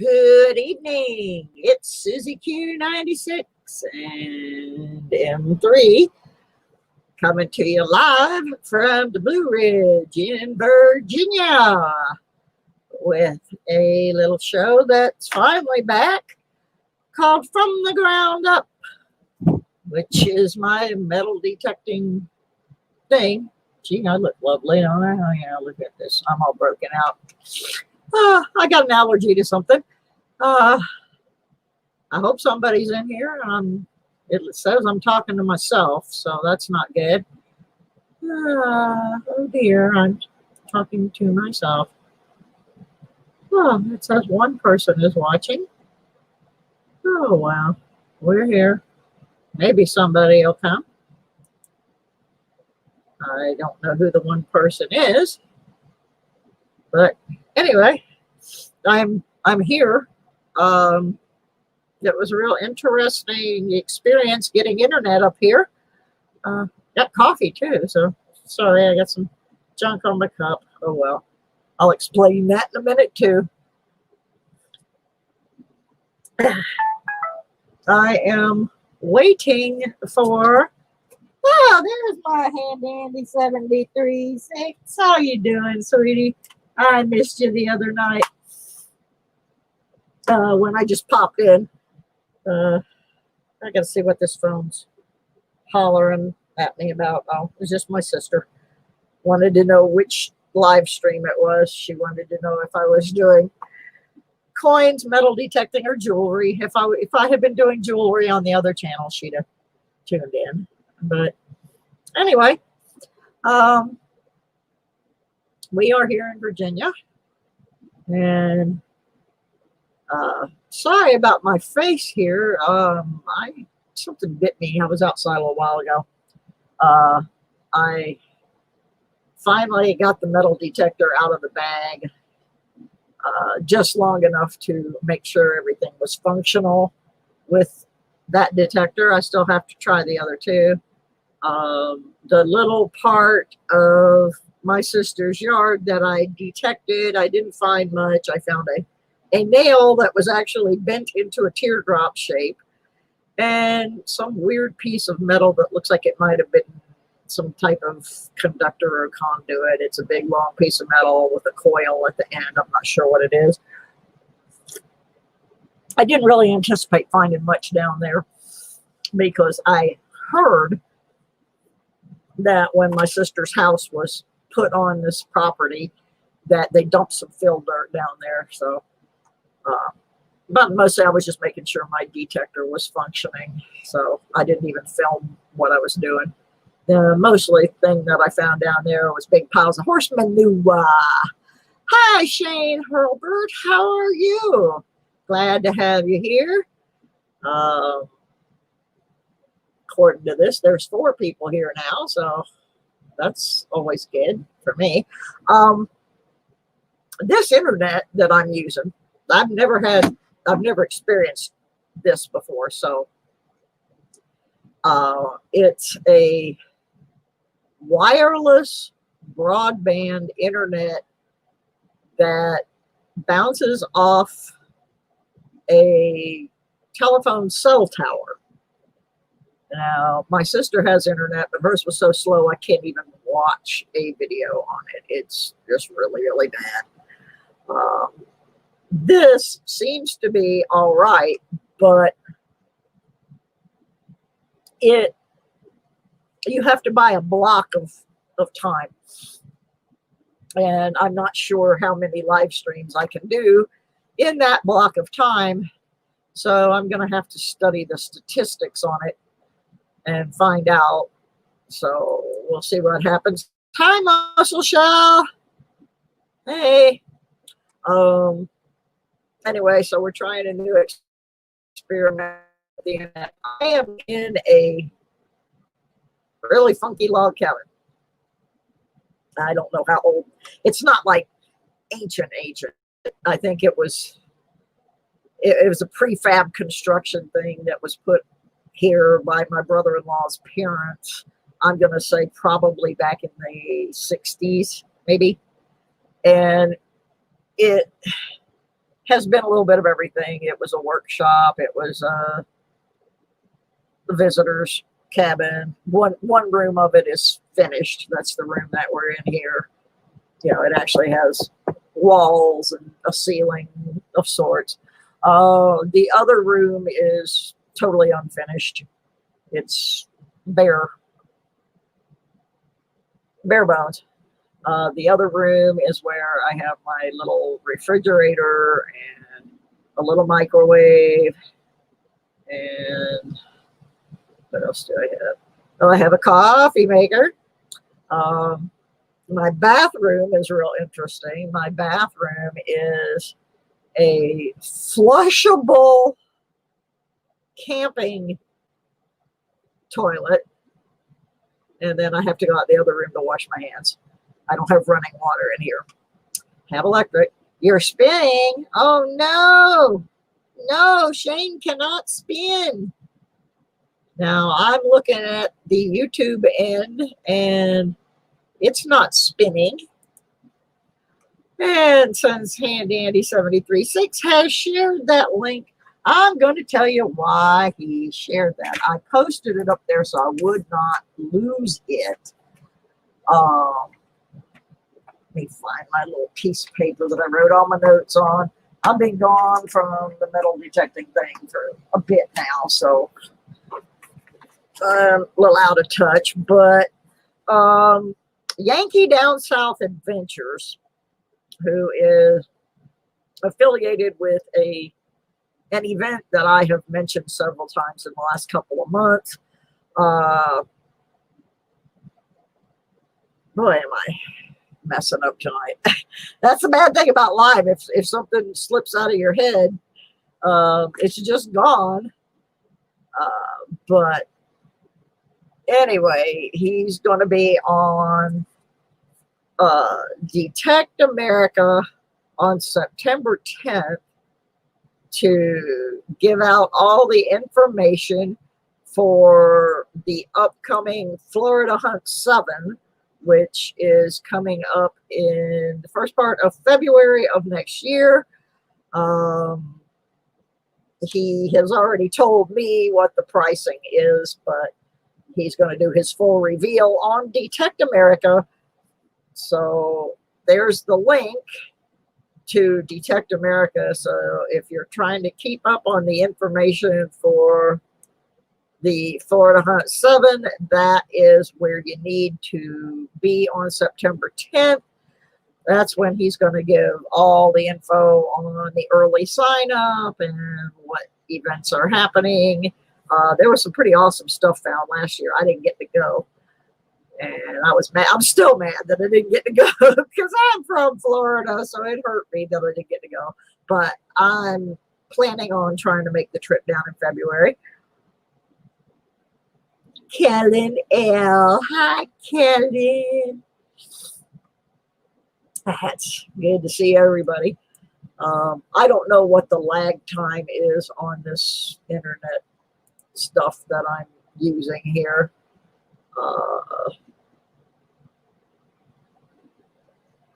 Good evening. It's Susie Q96 and M3 coming to you live from the Blue Ridge in Virginia with a little show that's finally back called From the Ground Up, which is my metal detecting thing. Gee, I look lovely, don't I? Oh, yeah, look at this. I'm all broken out. I got an allergy to something. I hope somebody's in here. It says I'm talking to myself, so that's not good. Oh dear, I'm talking to myself. Oh, it says one person is watching. Oh, wow. We're here. Maybe somebody will come. I don't know who the one person is. But anyway, I'm here. It was a real interesting experience getting internet up here. Got coffee too, so sorry I got some junk on my cup. Oh well, I'll explain that in a minute too. I am waiting for. Oh, there's my hand Andy 73.6. How you doing, sweetie? I missed you the other night when I just popped in. I gotta see what this phone's hollering at me about. Oh, it's just my sister. Wanted to know which live stream it was. She wanted to know if I was doing coins, metal detecting, or jewelry. If I had been doing jewelry on the other channel, she'd have tuned in. But anyway, we are here in Virginia, and sorry about my face here. Something bit me. I was outside a little while ago. I finally got the metal detector out of the bag just long enough to make sure everything was functional with that detector. I still have to try the other two. The little part of my sister's yard that I detected, I didn't find much. I found a nail that was actually bent into a teardrop shape and some weird piece of metal that looks like it might have been some type of conductor or conduit. It's a big long piece of metal with a coil at the end. I'm not sure what it is. I didn't really anticipate finding much down there because I heard that when my sister's house was put on this property that they dumped some fill dirt down there. So but mostly I was just making sure my detector was functioning. So I didn't even film what I was doing. The mostly thing that I found down there was big piles of horse manure. Hi, Shane Hurlbert. How are you? Glad to have you here. According to this, there's 4 people here now, so that's always good for me. This internet that I'm using, I've never experienced this before. So it's a wireless broadband internet that bounces off a telephone cell tower. Now, my sister has internet, but hers was so slow I can't even watch a video on it. It's just really, really bad. This seems to be all right, but you have to buy a block of time. And I'm not sure how many live streams I can do in that block of time. So I'm going to have to study the statistics on it and find out. So we'll see what happens. Hi, Muscle Shell. Hey. Anyway, so we're trying a new experiment. I am in a really funky log cabin. I don't know how old. It's not like ancient. I think it was a prefab construction thing that was put here by my brother-in-law's parents. I'm going to say probably back in the 60s, maybe. And it has been a little bit of everything. It was a workshop. It was the visitors cabin. One room of it is finished. That's the room that we're in here. You know, it actually has walls and a ceiling of sorts. The other room is totally unfinished. It's bare bones. The other room is where I have my little refrigerator and a little microwave. And what else do I have? Oh, I have a coffee maker. My bathroom is real interesting. My bathroom is a flushable camping toilet. And then I have to go out the other room to wash my hands. I don't have running water in here. Have electric. You're spinning. Oh, no. No, Shane cannot spin. Now, I'm looking at the YouTube end, and it's not spinning. And since HandAndy736 has shared that link, I'm going to tell you why he shared that. I posted it up there so I would not lose it. Let me find my little piece of paper that I wrote all my notes on. I've been gone from the metal detecting thing for a bit now, so I'm a little out of touch. But Yankee Down South Adventures, who is affiliated with an event that I have mentioned several times in the last couple of months. Boy, am I messing up tonight. That's the bad thing about live. If something slips out of your head, it's just gone. But anyway, he's going to be on Detect America on September 10th to give out all the information for the upcoming Florida Hunt 7, which is coming up in the first part of February of next year. He has already told me what the pricing is, but he's going to do his full reveal on Detect America. So there's the link to Detect America. So if you're trying to keep up on the information for the Florida Hunt 7, that is where you need to be on September 10th. That's when he's going to give all the info on the early sign up and what events are happening. There was some pretty awesome stuff found last year. I didn't get to go. And I was mad. I'm still mad that I didn't get to go because I'm from Florida, so it hurt me that I didn't get to go. But I'm planning on trying to make the trip down in February. Kellen L. Hi, Kellen. That's good to see everybody. I don't know what the lag time is on this internet stuff that I'm using here.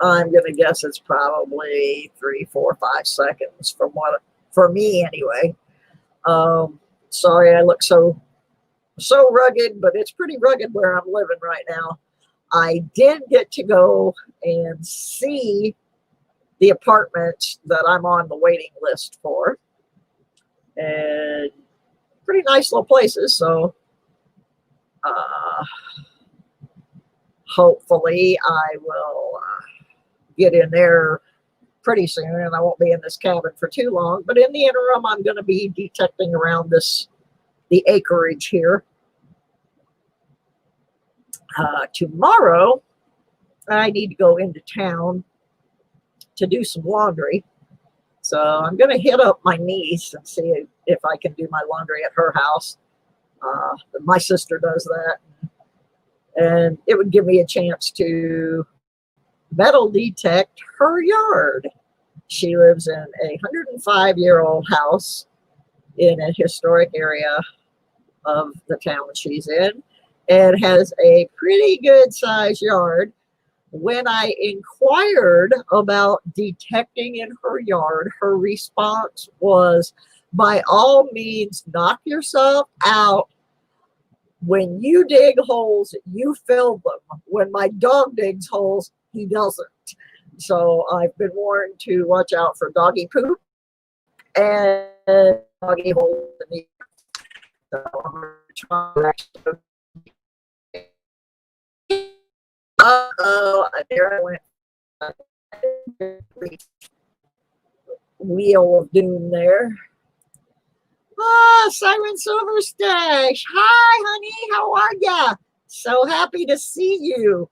I'm going to guess it's probably 3, 4, 5 seconds for me anyway. Sorry, I look so rugged, but it's pretty rugged where I'm living right now. I did get to go and see the apartment that I'm on the waiting list for, and pretty nice little places. So hopefully I will get in there pretty soon, and I won't be in this cabin for too long. But in the interim, I'm going to be detecting around the acreage here. Tomorrow, I need to go into town to do some laundry. So I'm going to hit up my niece and see if I can do my laundry at her house. My sister does that. And it would give me a chance to metal detect her yard. She lives in a 105-year-old house in a historic area of the town she's in, and has a pretty good sized yard when I inquired about detecting in her yard, her response was, by all means, knock yourself out. When you dig holes, you fill them. When my dog digs holes, he doesn't. So I've been warned to watch out for doggy poop and doggy holes in the so I'm going to try to there I went. Wheel of doom there. Ah, Siren Silverstash. Hi, honey. How are ya? So happy to see you.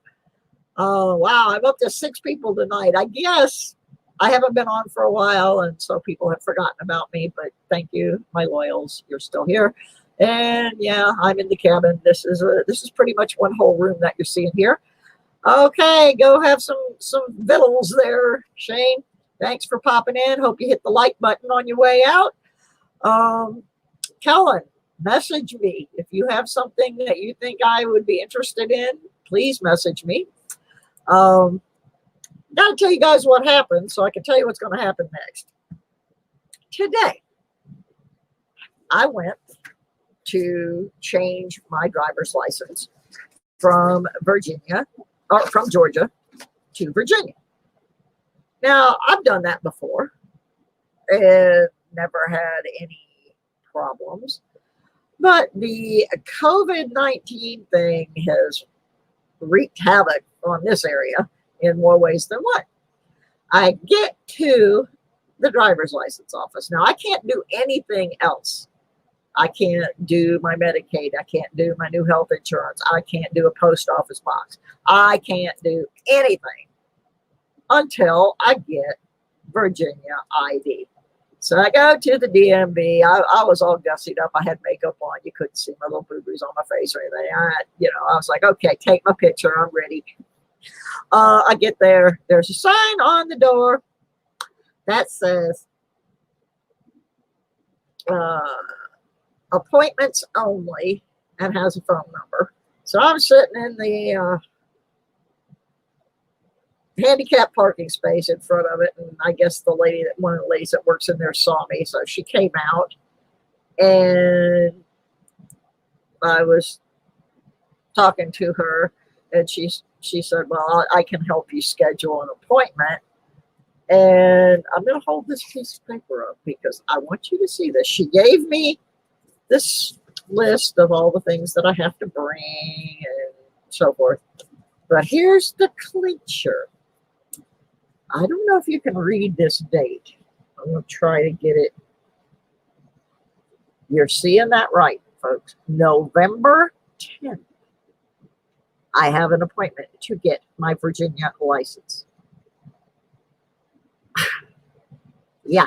Oh, wow. I'm up to 6 people tonight. I guess I haven't been on for a while, and so people have forgotten about me, but thank you, my loyals. You're still here. And yeah, I'm in the cabin. This is pretty much one whole room that you're seeing here. Okay, go have some vittles there, Shane. Thanks for popping in. Hope you hit the like button on your way out. Kellen, message me. If you have something that you think I would be interested in, please message me. Got to tell you guys what happened so I can tell you what's going to happen next. Today, I went to change my driver's license from Georgia to Virginia. Now, I've done that before and never had any problems. But the COVID-19 thing has wreaked havoc on this area in more ways than one. I get to the driver's license office. Now, I can't do anything else. I can't do my Medicaid. I can't do my new health insurance. I can't do a post office box. I can't do anything until I get Virginia ID. So I go to the DMV. I was all gussied up. I had makeup on. You couldn't see my little boo-boos on my face or anything. I was like, okay, take my picture. I'm ready. I get there. There's a sign on the door that says appointments only and has a phone number. So I'm sitting in the handicap parking space in front of it, and I guess one of the ladies that works in there saw me, so she came out, and I was talking to her, and she said, well, I can help you schedule an appointment. And I'm going to hold this piece of paper up because I want you to see this. She gave me this list of all the things that I have to bring and so forth. But here's the clincher. I don't know if you can read this date. I'm going to try to get it. You're seeing that right, folks. November 10th. I have an appointment to get my Virginia license. Yeah.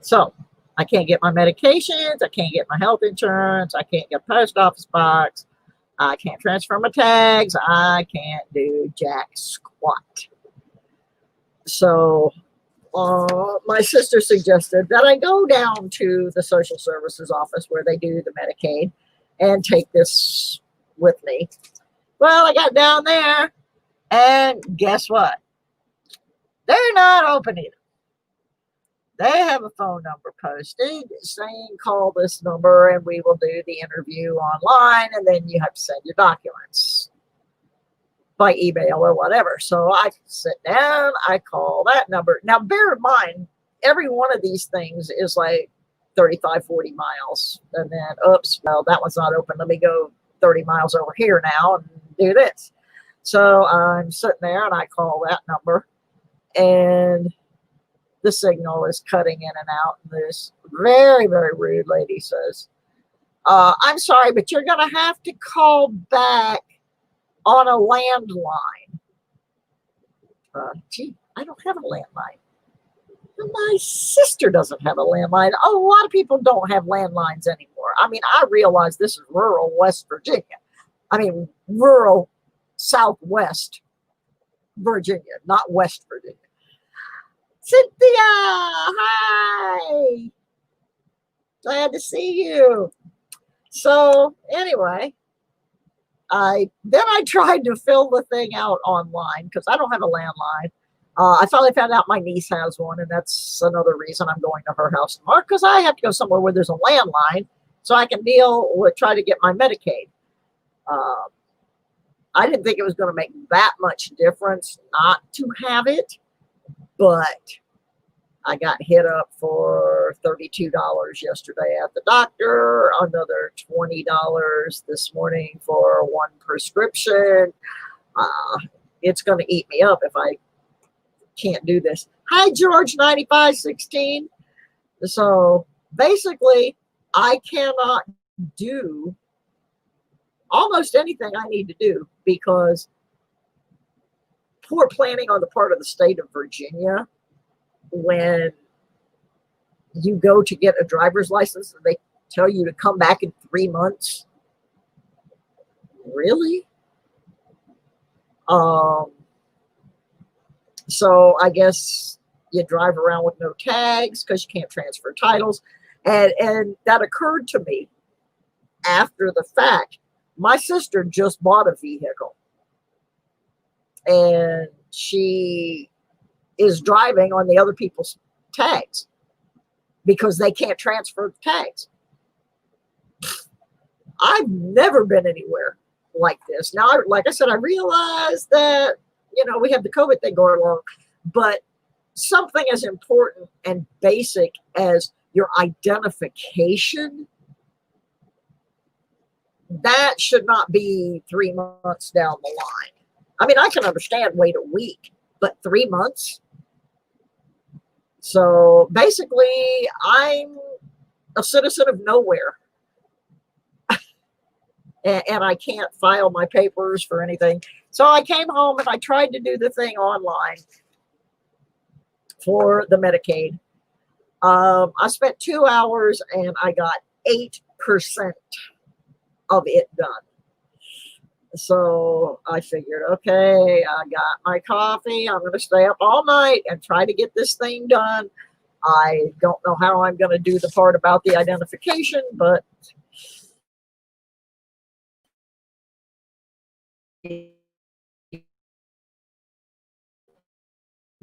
So I can't get my medications. I can't get my health insurance. I can't get a post office box. I can't transfer my tags. I can't do jack squat. So my sister suggested that I go down to the social services office where they do the Medicaid and take this with me. Well, I got down there, and guess what? They're not open either. They have a phone number posted saying call this number and we will do the interview online, and then you have to send your documents by email or whatever. So I sit down, I call that number. Now, bear in mind, every one of these things is like 35, 40 miles. And then, oops, well, that one's not open. Let me go 30 miles over here now and do this. So I'm sitting there and I call that number, and the signal is cutting in and out. And this very, very rude lady says, I'm sorry, but you're going to have to call back on a landline. Gee, I don't have a landline. My sister doesn't have a landline. A lot of people don't have landlines anymore. I mean, I realize this is rural West Virginia. I mean, rural Southwest Virginia, not West Virginia. Cynthia, hi. Glad to see you. So anyway, then I tried to fill the thing out online because I don't have a landline. I finally found out my niece has one, and that's another reason I'm going to her house tomorrow, because I have to go somewhere where there's a landline so I can try to get my Medicaid. Uh, I didn't think it was going to make that much difference not to have it, but I got hit up for $32 yesterday at the doctor, another $20 this morning for one prescription. It's going to eat me up if I can't do this. Hi, George 9516. So basically, I cannot do almost anything I need to do because poor planning on the part of the state of Virginia. When you go to get a driver's license and they tell you to come back in 3 months. Really? So I guess you drive around with no tags because you can't transfer titles. And that occurred to me after the fact. My sister just bought a vehicle, and she is driving on the other people's tags because they can't transfer the tags. I've never been anywhere like this. Now, like I said, I realize that, we have the COVID thing going along, but something as important and basic as your identification, that should not be 3 months down the line. I mean, I can understand wait a week, but 3 months? So basically, I'm a citizen of nowhere. And I can't file my papers for anything. So I came home and I tried to do the thing online for the Medicaid. I spent 2 hours and I got 8% of it done. So I figured, okay, I got my coffee. I'm going to stay up all night and try to get this thing done. I don't know how I'm going to do the part about the identification, but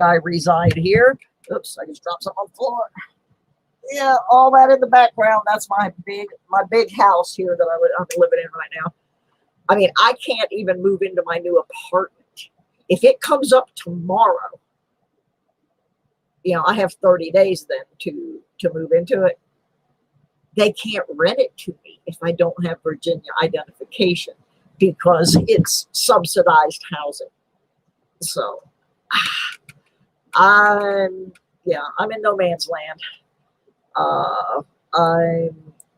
I reside here. Oops, I just dropped something on the floor. Yeah, all that in the background, that's my big house here that I'm living in right now. I mean, I can't even move into my new apartment. If it comes up tomorrow, I have 30 days then to move into it. They can't rent it to me if I don't have Virginia identification because it's subsidized housing. So I'm in no man's land.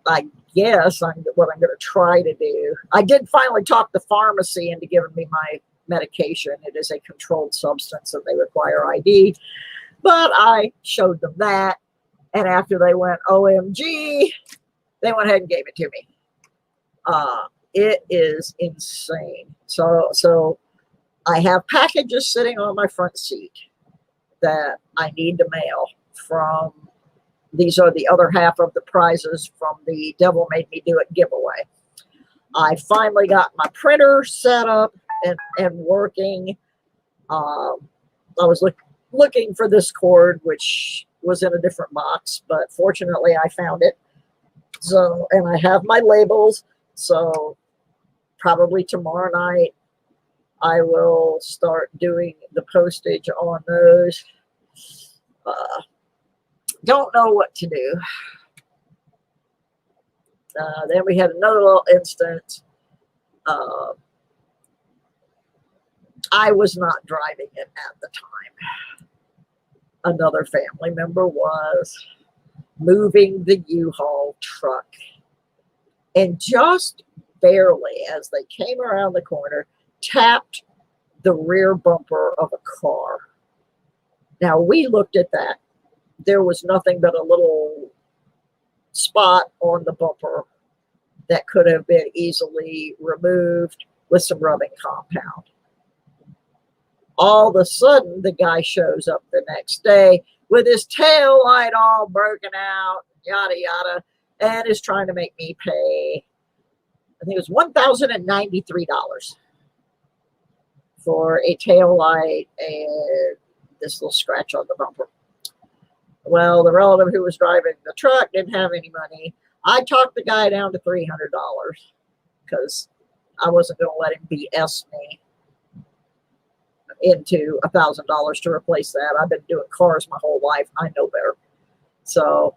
I guess what I'm going to try to do. I did finally talk the pharmacy into giving me my medication. It is a controlled substance and they require ID. But I showed them that. And after they went, OMG, they went ahead and gave it to me. It is insane. So I have packages sitting on my front seat that I need to mail from. These are the other half of the prizes from the Devil Made Me Do It giveaway. I finally got my printer set up and working. I was looking for this cord, which was in a different box, but fortunately I found it. So, and I have my labels. So probably tomorrow night I will start doing the postage on those. Don't know what to do. Then we had another little instance. I was not driving it at the time. Another family member was moving the U-Haul truck. And just barely, as they came around the corner, tapped the rear bumper of a car. Now, we looked at that. There was nothing but a little spot on the bumper that could have been easily removed with some rubbing compound. All of a sudden, the guy shows up the next day with his tail light all broken out, yada, yada, and is trying to make me pay I think it was $1,093 for a tail light and this little scratch on the bumper. Well, the relative who was driving the truck didn't have any money. I talked the guy down to $300 because I wasn't going to let him BS me into $1,000 to replace that. I've been doing cars my whole life. I know better. So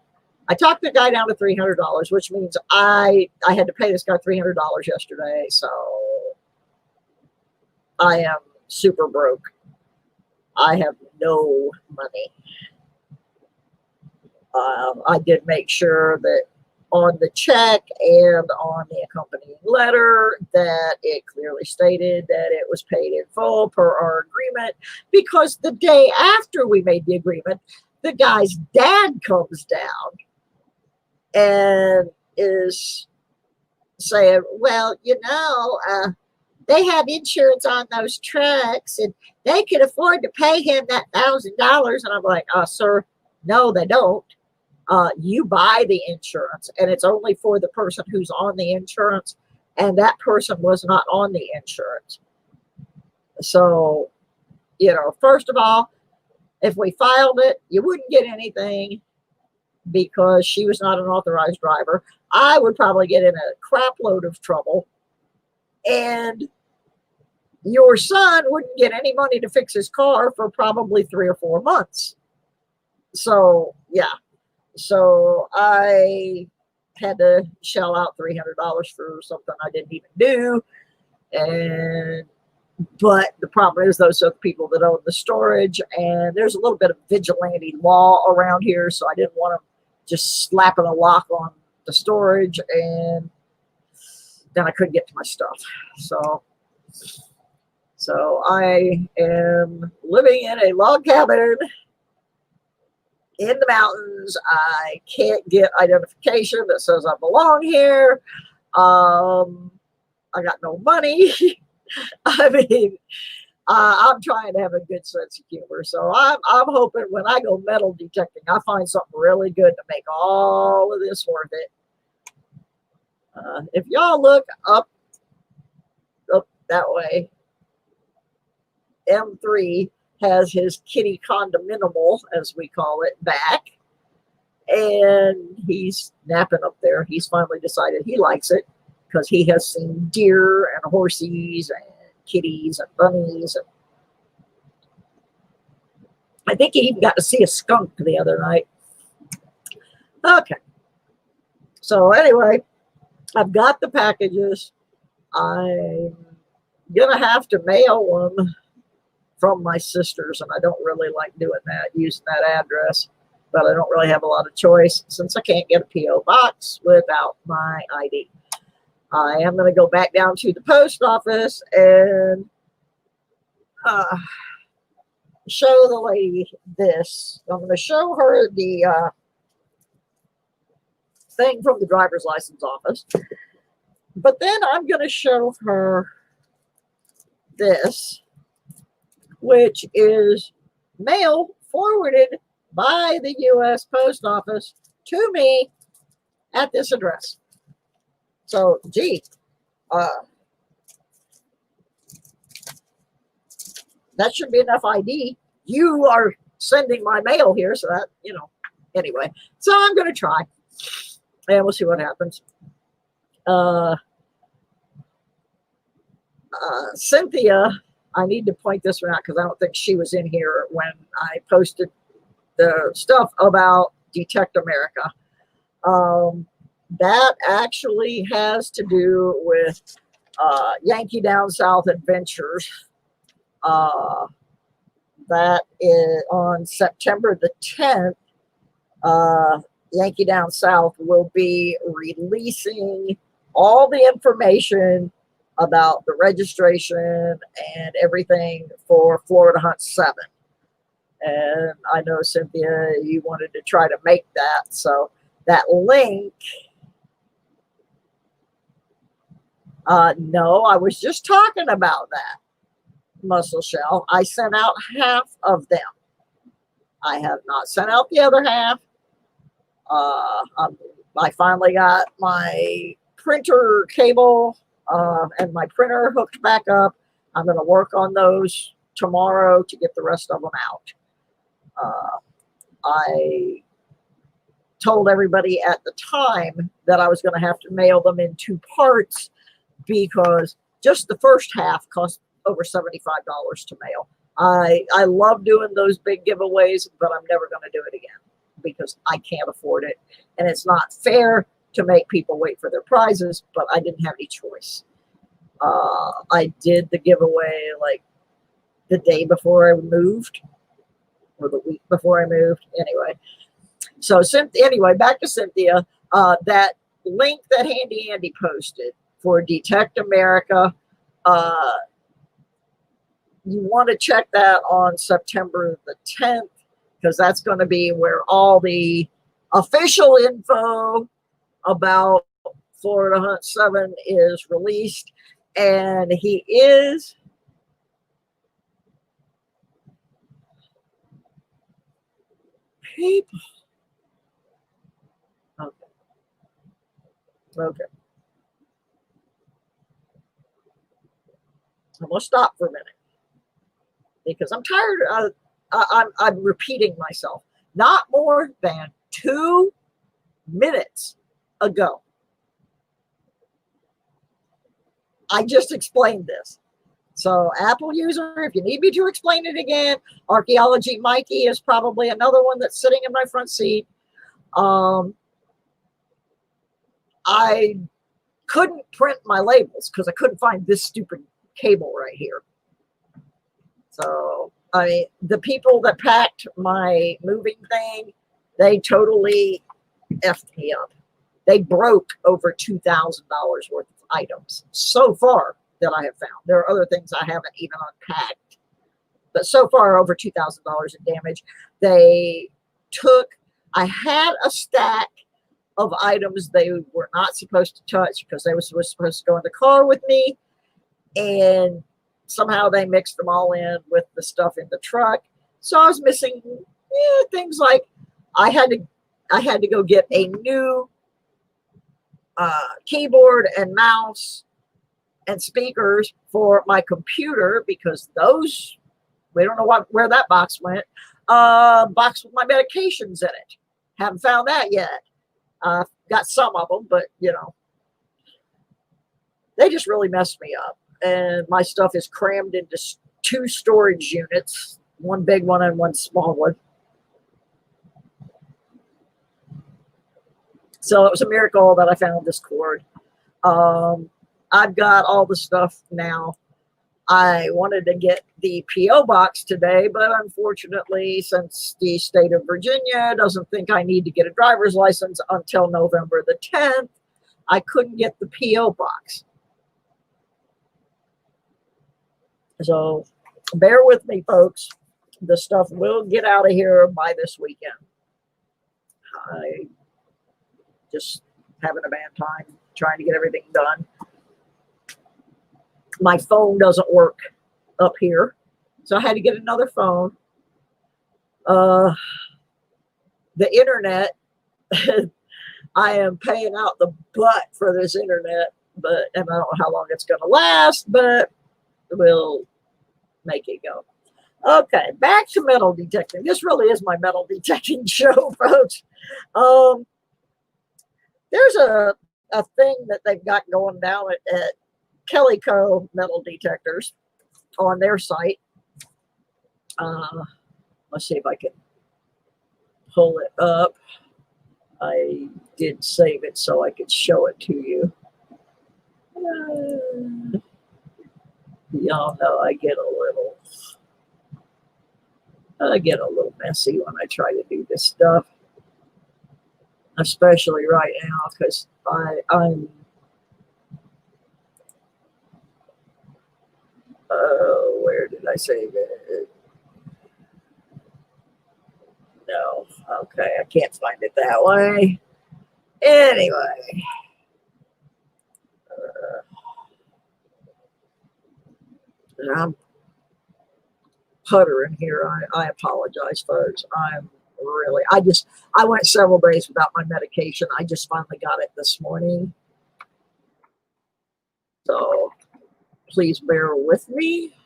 I talked the guy down to $300, which means I had to pay this guy $300 yesterday. So I am super broke. I have no money. I did make sure that on the check and on the accompanying letter that it clearly stated that it was paid in full per our agreement, because the day after we made the agreement, the guy's dad comes down and is saying, well, they had insurance on those trucks and they could afford to pay him that $1,000. And I'm like, sir, no, they don't. You buy the insurance and it's only for the person who's on the insurance, and that person was not on the insurance. So, first of all, if we filed it, you wouldn't get anything because she was not an authorized driver. I would probably get in a crap load of trouble, and your son wouldn't get any money to fix his car for probably 3 or 4 months. So, yeah. So I had to shell out $300 for something I didn't even do. But the problem is those are the people that own the storage, and there's a little bit of vigilante law around here. So I didn't want to just slapping a lock on the storage, and then I couldn't get to my stuff. So I am living in a log cabin in the mountains. I can't get identification that says I belong here. I got no money. I mean, I'm trying to have a good sense of humor. So I'm hoping when I go metal detecting, I find something really good to make all of this worth it. If y'all look up that way, M3 has his kitty condominial, as we call it, back. And he's napping up there. He's finally decided he likes it because he has seen deer and horses and kitties and bunnies. And I think he even got to see a skunk the other night. Okay. So anyway, I've got the packages. I'm going to have to mail them from my sisters, and I don't really like doing that, using that address, but I don't really have a lot of choice since I can't get a P.O. box without my ID. I am going to go back down to the post office and show the lady this. I'm going to show her the thing from the driver's license office, but then I'm going to show her this, which is mail forwarded by the U.S. Post Office to me at this address. So, gee, that should be enough ID. You are sending my mail here, so that, anyway. So I'm going to try, and we'll see what happens. Cynthia, I need to point this one out because I don't think she was in here when I posted the stuff about Detect America. That actually has to do with Yankee Down South Adventures. That is on September the 10th. Yankee Down South will be releasing all the information about the registration and everything for Florida Hunt 7. And I know, Cynthia, you wanted to try to make that. So that link, no, I was just talking about that, Muscle Shell. I sent out half of them. I have not sent out the other half. I finally got my printer cable and my printer hooked back up. I'm going to work on those tomorrow to get the rest of them out. I told everybody at the time that I was going to have to mail them in 2 parts because just the first half cost over $75 to mail. I love doing those big giveaways, but I'm never going to do it again because I can't afford it. And it's not fair to make people wait for their prizes, but I didn't have any choice. I did the giveaway like the day before I moved or the week before I moved. Anyway, so anyway, back to Cynthia. That link that Handy Andy posted for Detect America, you want to check that on September the 10th because that's going to be where all the official info about Florida Hunt 7 is released. And he is people. Okay. I'm going to stop for a minute because I'm tired. I'm repeating myself. Not more than 2 minutes ago, I just explained this. So Apple user, if you need me to explain it again, Archaeology Mikey is probably another one that's sitting in my front seat. I couldn't print my labels because I couldn't find this stupid cable right here. So the people that packed my moving thing, they totally effed me up. They broke over $2,000 worth of items so far that I have found. There are other things I haven't even unpacked, but so far over $2,000 in damage. They took, I had a stack of items they were not supposed to touch because they were supposed to go in the car with me, and somehow they mixed them all in with the stuff in the truck. So I was missing things like I had to go get a new keyboard and mouse and speakers for my computer because those, we don't know where that box went. Box with my medications in it. Haven't found that yet. Got some of them, but they just really messed me up. And my stuff is crammed into 2 storage units, one big one and one small one. So it was a miracle that I found this cord. I've got all the stuff now. I wanted to get the P.O. box today, but unfortunately, since the state of Virginia doesn't think I need to get a driver's license until November the 10th, I couldn't get the P.O. box. So bear with me, folks. The stuff will get out of here by this weekend. I just having a bad time trying to get everything done. My phone doesn't work up here, so I had to get another phone. The internet, I am paying out the butt for this internet, and I don't know how long it's going to last, but we'll make it go. Okay, back to metal detecting. This really is my metal detecting show, folks. There's a thing that they've got going down at Kelly Co. Metal Detectors on their site. Let's see if I can pull it up. I did save it so I could show it to you. Y'all know I get a little messy when I try to do this stuff, especially right now because I'm where did I save it? No, okay, I can't find it that way. Anyway, I'm puttering here. I apologize, folks. I went several days without my medication. I just finally got it this morning. So please bear with me.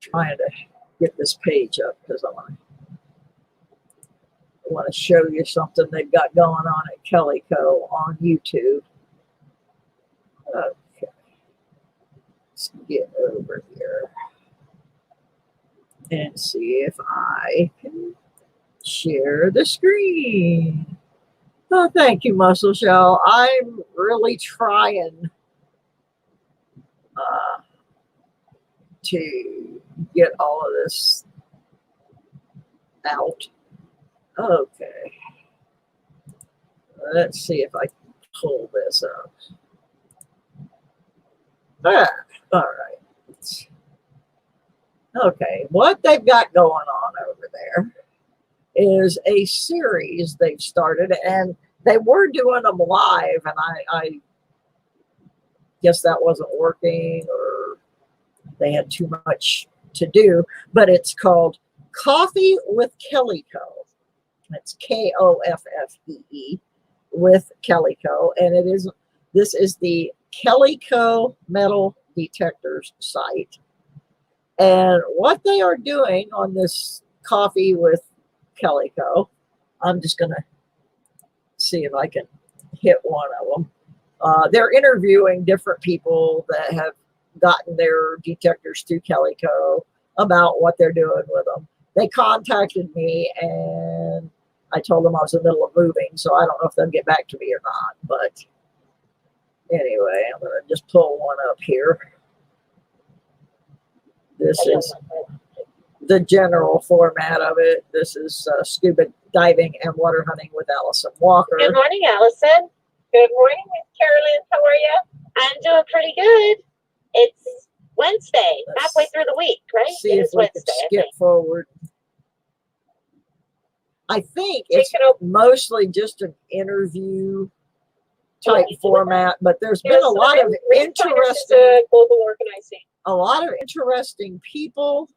Trying to get this page up because I want to show you something they've got going on at Kellyco on YouTube. Okay, let's get over here and see if I can share the screen. Oh, thank you, Muscle Shell. I'm really trying to get all of this out. Okay. Let's see if I can pull this up. Ah, all right. Okay, what they've got going on over there is a series they've started, and they were doing them live, and I guess that wasn't working, or they had too much to do, but it's called Coffee with Kellyco. It's Koffee with Kellyco, and this is the Kellyco Metal Detectors site. And what they are doing on this Coffee with Kellyco, I'm just going to see if I can hit one of them. They're interviewing different people that have gotten their detectors through Kellyco about what they're doing with them. They contacted me, and I told them I was in the middle of moving, so I don't know if they'll get back to me or not. But anyway, I'm going to just pull one up here. This is the general format of it. This is scuba diving and water hunting with Allison Walker. Good morning, Allison. Good morning, Miss Carolyn. How are you? I'm doing pretty good. It's Wednesday, halfway through the week, right? See if we can skip forward. I think it's mostly just an interview type format, but there's been a lot of interesting global organizing. A lot of interesting people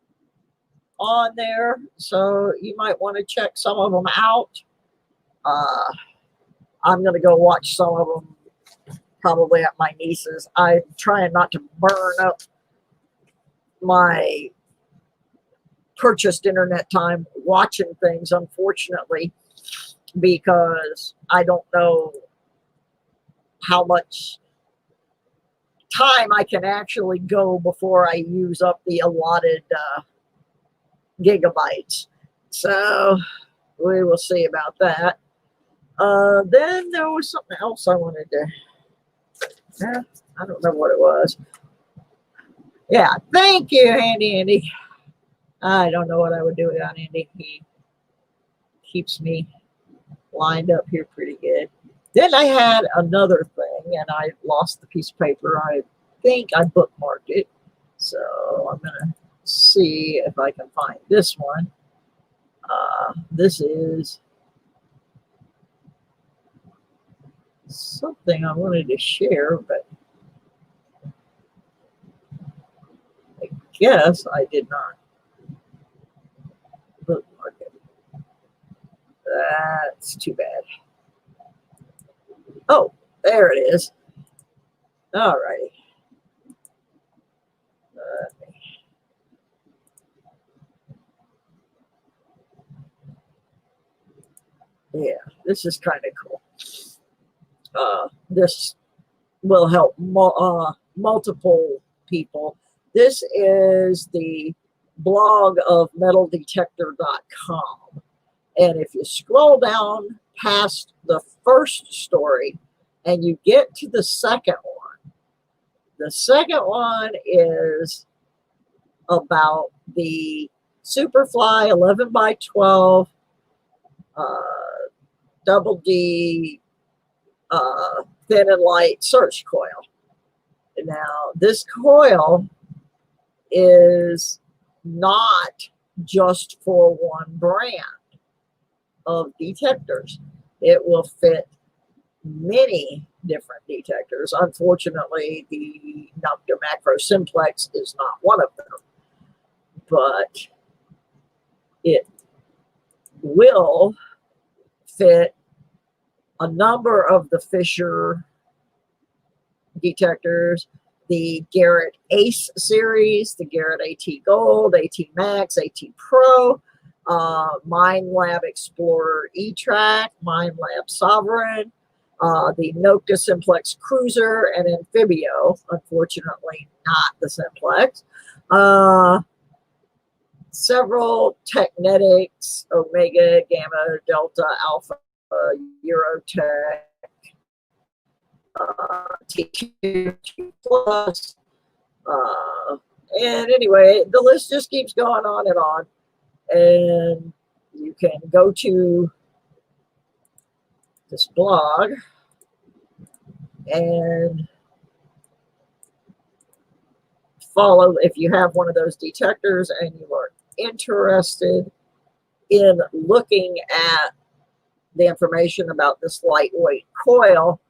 on there, so you might want to check some of them out. I'm going to go watch some of them probably at my niece's. I'm trying not to burn up my purchased internet time watching things, unfortunately, because I don't know how much time I can actually go before I use up the allotted gigabytes. So we will see about that. Then there was something else I wanted to, I don't remember what it was. Yeah, thank you, Andy. I don't know what I would do without Andy. He keeps me lined up here pretty good. Then I had another thing, and I lost the piece of paper. I think I bookmarked it. So I'm going to see if I can find this one. This is something I wanted to share, but I guess I did not bookmark it. That's too bad. Oh, there it is. All righty. Yeah, this is kind of cool. This will help multiple people. This is the blog of metaldetector.com. And if you scroll down past the first story and you get to the second one is about the Superfly 11 by 12 double D thin and light search coil. Now, this coil is not just for one brand of detectors. It will fit many different detectors. Unfortunately, the Nupta Macro Simplex is not one of them, but it will fit a number of the Fisher detectors, the Garrett Ace series, the Garrett AT Gold, AT Max, AT Pro, MindLab Explorer E-Track, MindLab Sovereign, the Nokta Simplex Cruiser, and Amphibio. Unfortunately, not the Simplex. Several Technetics, Omega, Gamma, Delta, Alpha, Eurotech, T2, T Plus, and anyway, the list just keeps going on and on. And you can go to this blog and follow if you have one of those detectors and you are interested in looking at the information about this lightweight coil.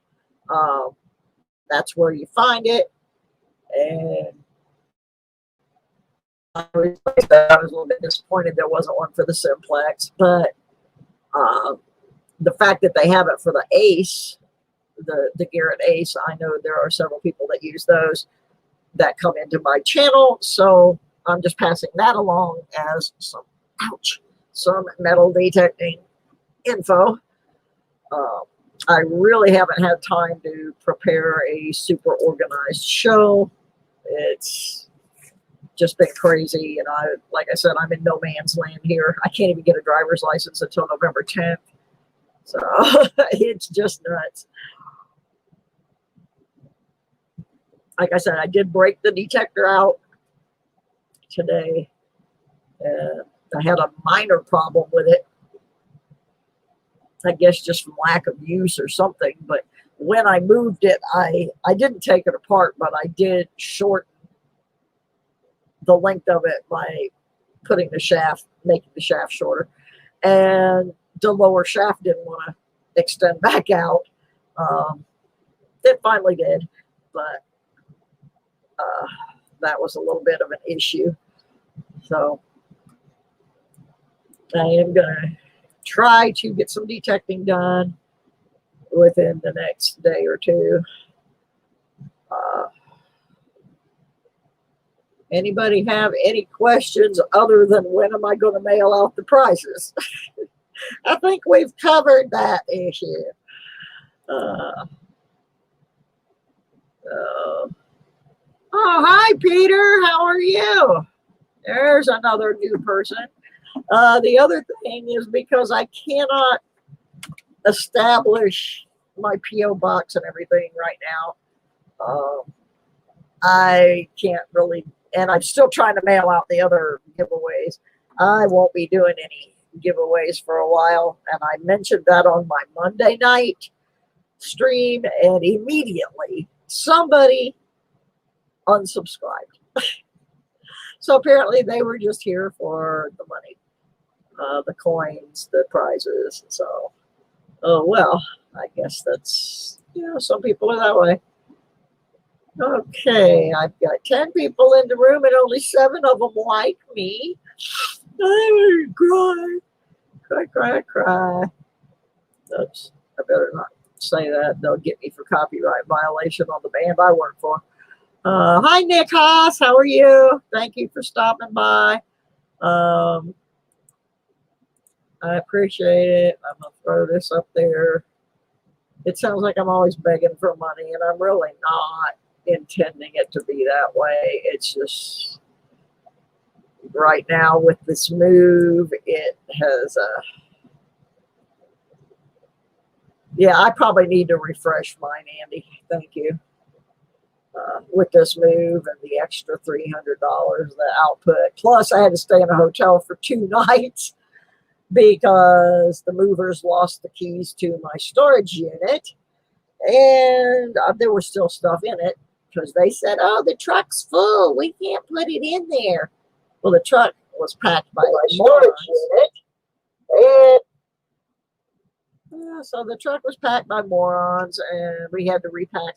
That's where you find it. And I was a little bit disappointed there wasn't one for the Simplex, but the fact that they have it for the Ace, the Garrett Ace, I know there are several people that use those that come into my channel, so I'm just passing that along as some metal detecting info. I really haven't had time to prepare a super organized show. It's just been crazy, and like I said, I'm in no man's land here. I can't even get a driver's license until November 10th, so it's just nuts. Like I said, I did break the detector out today. I had a minor problem with it. I guess just from lack of use or something. But when I moved it, I didn't take it apart, but I did shorten the length of it by putting the shaft, making the shaft shorter. And the lower shaft didn't want to extend back out. It finally did, but that was a little bit of an issue. So I am going to try to get some detecting done within the next day or two. Anybody have any questions other than when am I going to mail out the prizes? I think we've covered that issue. Oh, hi, Peter. How are you? There's another new person. The other thing is because I cannot establish my P.O. box and everything right now. I can't really, and I'm still trying to mail out the other giveaways. I won't be doing any giveaways for a while, and I mentioned that on my Monday night stream, and immediately somebody unsubscribed. So apparently they were just here for the money, the coins, the prizes. So, oh well, I guess that's, some people are that way. Okay, I've got 10 people in the room and only 7 of them like me. I would cry. Oops, I better not say that. They'll get me for copyright violation on the band I work for. Hi, Nick Haas. How are you? Thank you for stopping by. I appreciate it. I'm going to throw this up there. It sounds like I'm always begging for money, and I'm really not intending it to be that way. It's just right now with this move, it has yeah, I probably need to refresh mine, Andy. Thank you. With this move and the extra $300, the output. Plus, I had to stay in a hotel for 2 nights because the movers lost the keys to my storage unit. And there was still stuff in it because they said, oh, the truck's full. We can't put it in there. Well, the truck was packed by my storage unit. And so the truck was packed by morons, and we had to repack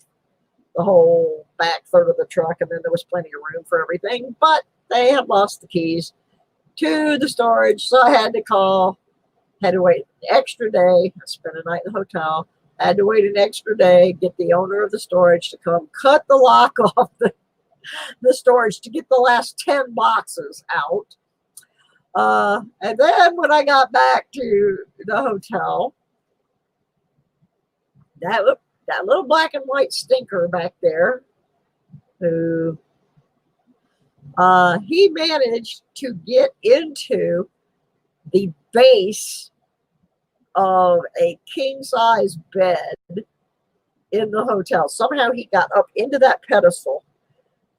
the whole back third of the truck, and then there was plenty of room for everything, but they had lost the keys to the storage, so I had to call, had to wait an extra day, spend a night in the hotel, Had to wait an extra day, get the owner of the storage to come cut the lock off the storage to get the last 10 boxes out. And then when I got back to the hotel, that little black and white stinker back there, who he managed to get into the base of a king-size bed in the hotel. Somehow he got up into that pedestal,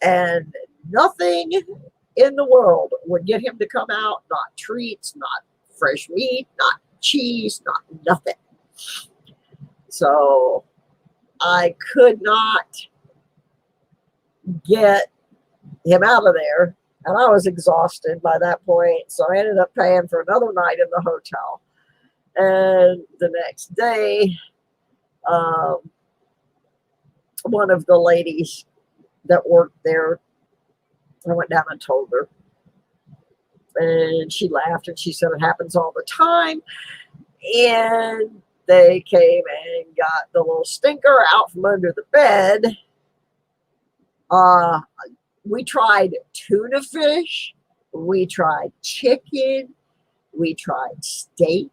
and nothing in the world would get him to come out. Not treats, not fresh meat, not cheese, not nothing. So I could not get him out of there, and I was exhausted by that point. So I ended up paying for another night in the hotel. And the next day, one of the ladies that worked there, I went down and told her. And she laughed and she said, it happens all the time. And they came and got the little stinker out from under the bed. We tried tuna fish. We tried chicken. We tried steak.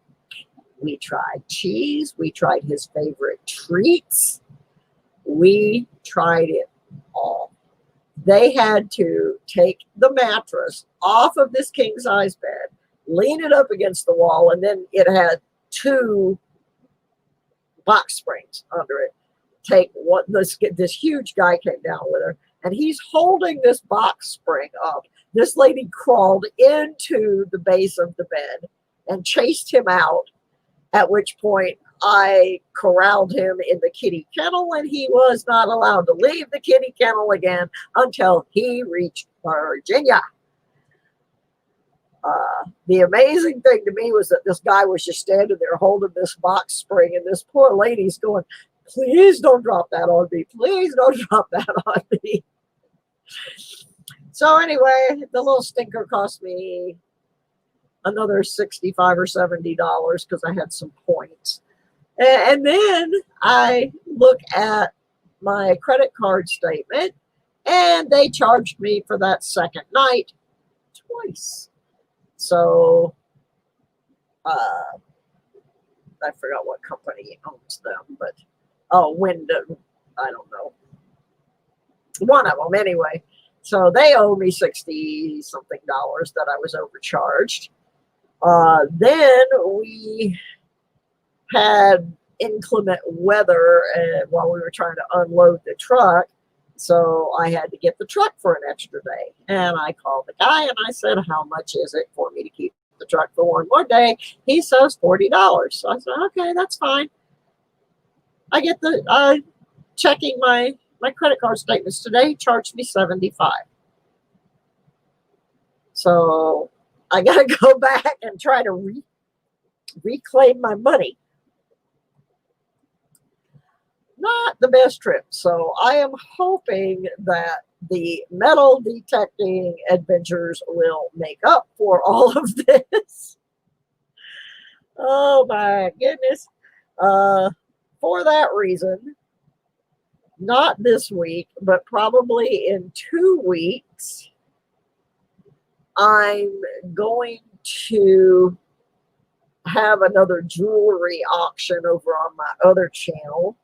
We tried cheese. We tried his favorite treats. We tried it all. They had to take the mattress off of this king-size bed, lean it up against the wall, and then it had 2 box springs under it. Take what this huge guy came down with her, and he's holding this box spring up. This lady crawled into the base of the bed and chased him out, at which point I corralled him in the kitty kennel, and he was not allowed to leave the kitty kennel again until he reached Virginia. The amazing thing to me was that this guy was just standing there holding this box spring, and this poor lady's going, please don't drop that on me. Please don't drop that on me. So anyway, the little stinker cost me another $65 or $70 because I had some points. And then I look at my credit card statement, and they charged me for that second night twice. So I forgot what company owns them, but Wyndham, I don't know. One of them anyway. So they owe me $60-something that I was overcharged. Then we had inclement weather while we were trying to unload the truck. So I had to get the truck for an extra day. And I called the guy and I said, how much is it for me to keep the truck for one more day? He says $40. So I said, okay, that's fine. I get the checking my credit card statements today. He charged me $75. So I got to go back and try to reclaim my money. Not the best trip. So I am hoping that the metal detecting adventures will make up for all of this. Oh my goodness. For that reason, not this week, but probably in 2 weeks, I'm going to have another jewelry auction over on my other channel,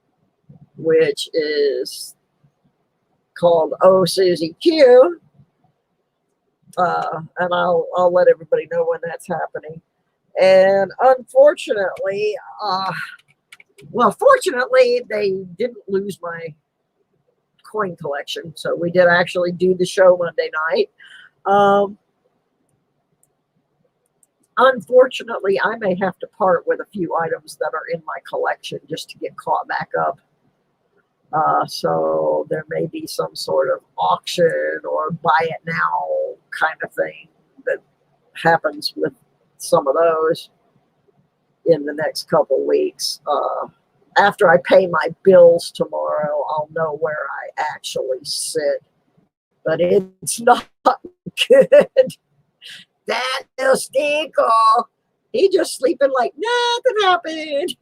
which is called Oh Susie Q. And I'll let everybody know when that's happening. And unfortunately, fortunately, they didn't lose my coin collection. So we did actually do the show Monday night. Unfortunately, I may have to part with a few items that are in my collection just to get caught back up. So there may be some sort of auction or buy it now kind of thing that happens with some of those in the next couple weeks. After I pay my bills tomorrow, I'll know where I actually sit. But it's not good. That little stinker, he just sleeping like nothing happened.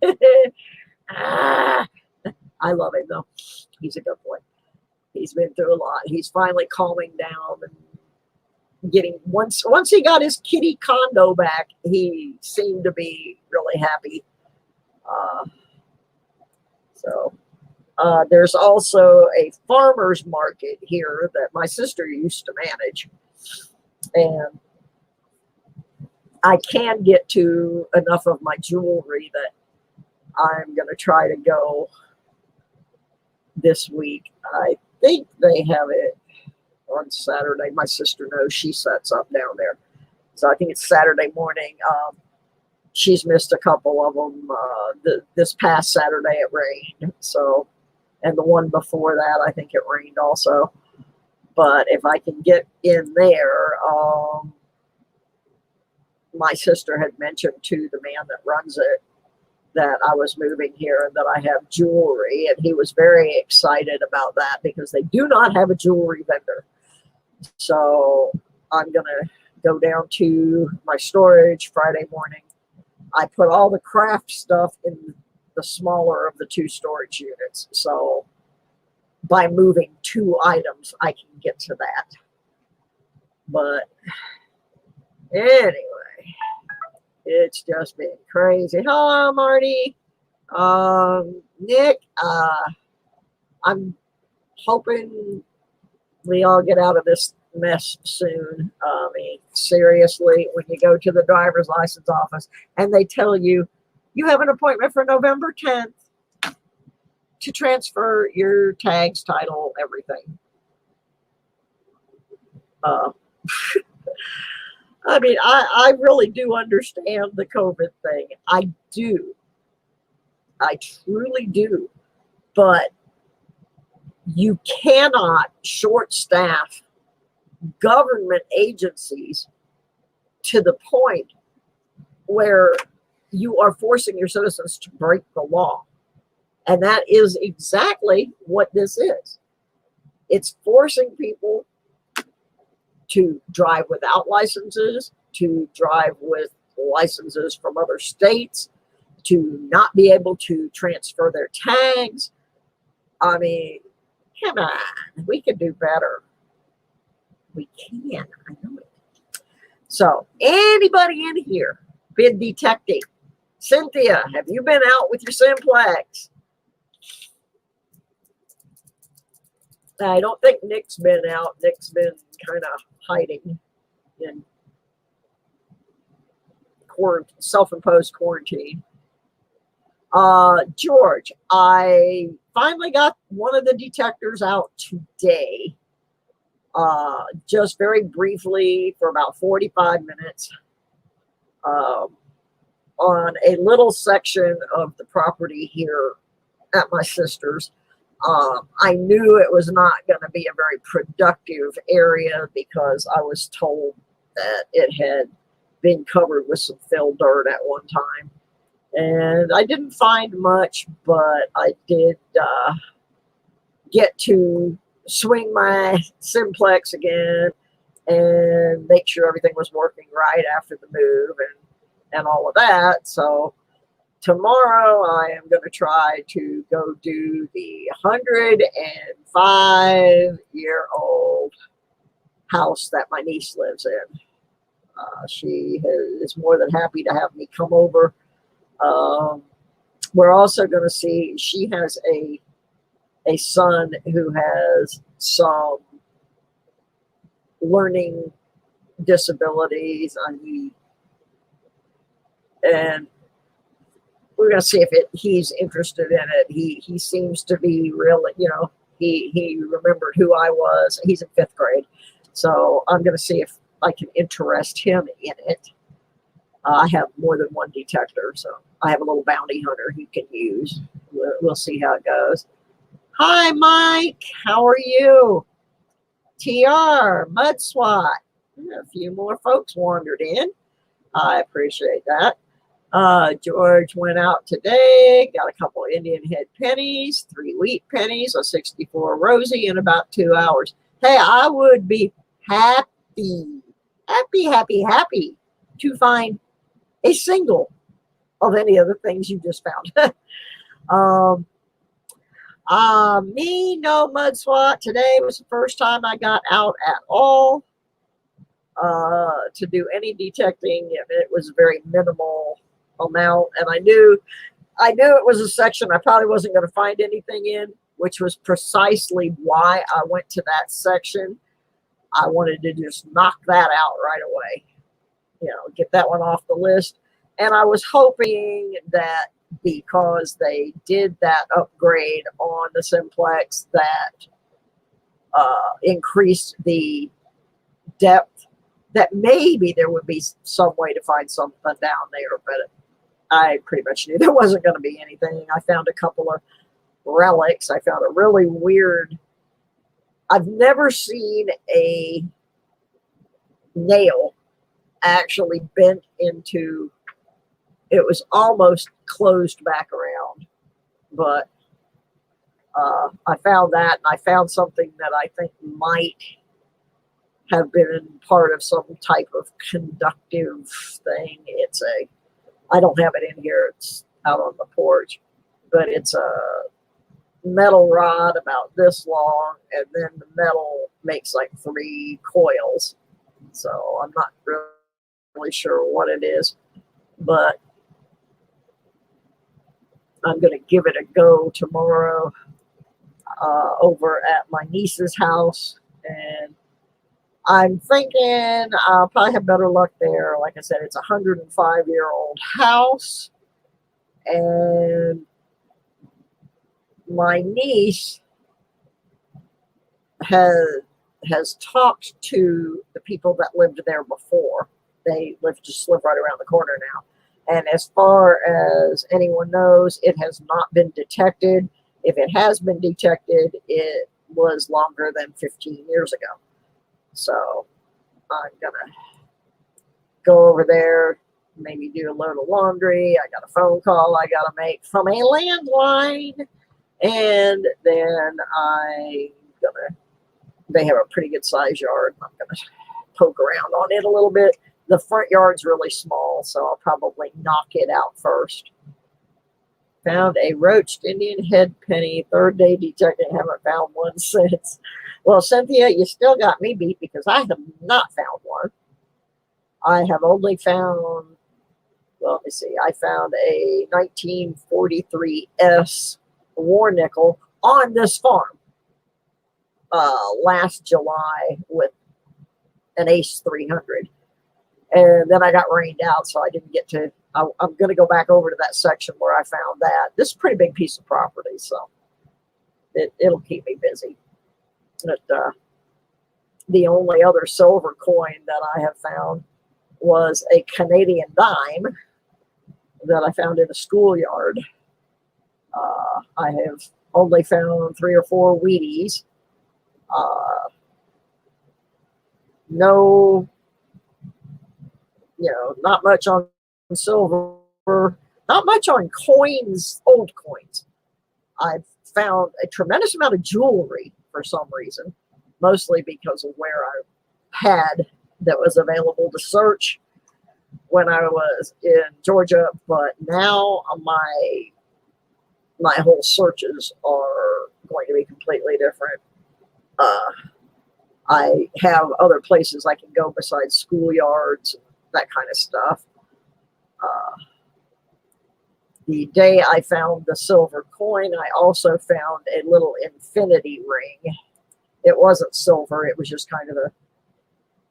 Ah, I love him though. He's a good boy. He's been through a lot. He's finally calming down and getting once he got his kitty condo back, he seemed to be really happy. So there's also a farmer's market here that my sister used to manage, and I can get to enough of my jewelry that I'm going to try to go this week. I think they have it on Saturday. My sister knows, she sets up down there. So I think it's Saturday morning. She's missed a couple of them. This past Saturday it rained. So, and the one before that, I think it rained also. But if I can get in there, my sister had mentioned to the man that runs it that I was moving here and that I have jewelry, and he was very excited about that because they do not have a jewelry vendor. So I'm going to go down to my storage Friday morning. I put all the craft stuff in the smaller of the two storage units. So by moving 2 items, I can get to that. But anyway, it's just been crazy. Hello, Marty. Nick, I'm hoping we all get out of this mess soon. I mean, seriously, when you go to the driver's license office and they tell you, you have an appointment for November 10th to transfer your tags, title, everything. I mean, I really do understand the COVID thing. I do. I truly do. But you cannot short staff government agencies to the point where you are forcing your citizens to break the law. And that is exactly what this is. It's forcing people to drive without licenses, to drive with licenses from other states, to not be able to transfer their tags. I mean, come on, we can do better. We can, I know it. So, anybody in here been detecting? Cynthia, have you been out with your Simplex? I don't think Nick's been out. Nick's been kind of hiding in self-imposed quarantine. George, I finally got one of the detectors out today. Just very briefly for about 45 minutes on a little section of the property here at my sister's. I knew it was not going to be a very productive area because I was told that it had been covered with some fill dirt at one time. And I didn't find much, but I did get to swing my Simplex again and make sure everything was working right after the move and all of that. So tomorrow I am going to try to go do the 105-year-old house that my niece lives in. She is more than happy to have me come over. We're also going to see, she has a son who has some learning disabilities, and we're going to see if he's interested in it. He seems to be really, he remembered who I was. He's in 5th grade. So I'm going to see if I can interest him in it. I have more than one detector, so I have a little bounty hunter he can use. We'll see how it goes. Hi, Mike. How are you? TR, Mud SWAT. A few more folks wandered in. I appreciate that. George went out today, got a couple of Indian head pennies, 3 wheat pennies, a 64 Rosie in about 2 hours. Hey, I would be happy to find a single of any of the things you just found. Um, Me, no mud swat. Today was the first time I got out at all to do any detecting. It was a very minimal amount, and I knew it was a section I probably wasn't going to find anything in, which was precisely why I went to that section. I wanted to just knock that out right away, get that one off the list. And I was hoping that because they did that upgrade on the Simplex that increased the depth, that maybe there would be some way to find something down there, but I pretty much knew there wasn't going to be anything. I found a couple of relics. I found a really weird, I've never seen a nail actually bent into, it was almost closed back around, but I found that, and I found something that I think might have been part of some type of conductive thing. I don't have it in here, it's out on the porch, but it's a metal rod about this long, and then the metal makes like 3 coils. So I'm not really sure what it is, but I'm going to give it a go tomorrow over at my niece's house, and I'm thinking I'll probably have better luck there. Like I said, it's a 105-year-old house, and my niece has talked to the people that lived there before. They just live right around the corner now. And as far as anyone knows, it has not been detected. If it has been detected, it was longer than 15 years ago. So I'm going to go over there, maybe do a load of laundry. I got a phone call I got to make from a landline. And then they have a pretty good size yard. I'm going to poke around on it a little bit. The front yard's really small, so I'll probably knock it out first. Found a roached Indian head penny. 3rd day detecting. Haven't found one since. Well, Cynthia, you still got me beat because I have not found one. I have only found, well, let me see. I found a 1943 S war nickel on this farm last July with an Ace 300. And then I got rained out, so I didn't get to. I'm going to go back over to that section where I found that. This is a pretty big piece of property, so it'll keep me busy. But the only other silver coin that I have found was a Canadian dime that I found in a schoolyard. I have only found 3 or 4 Wheaties. No, not much on silver, not much on coins, old coins. I've found a tremendous amount of jewelry for some reason, mostly because of where I had that was available to search when I was in Georgia. But now my whole searches are going to be completely different. I have other places I can go besides schoolyards, that kind of stuff. The day I found the silver coin, I also found a little infinity ring. It wasn't silver, it was just kind of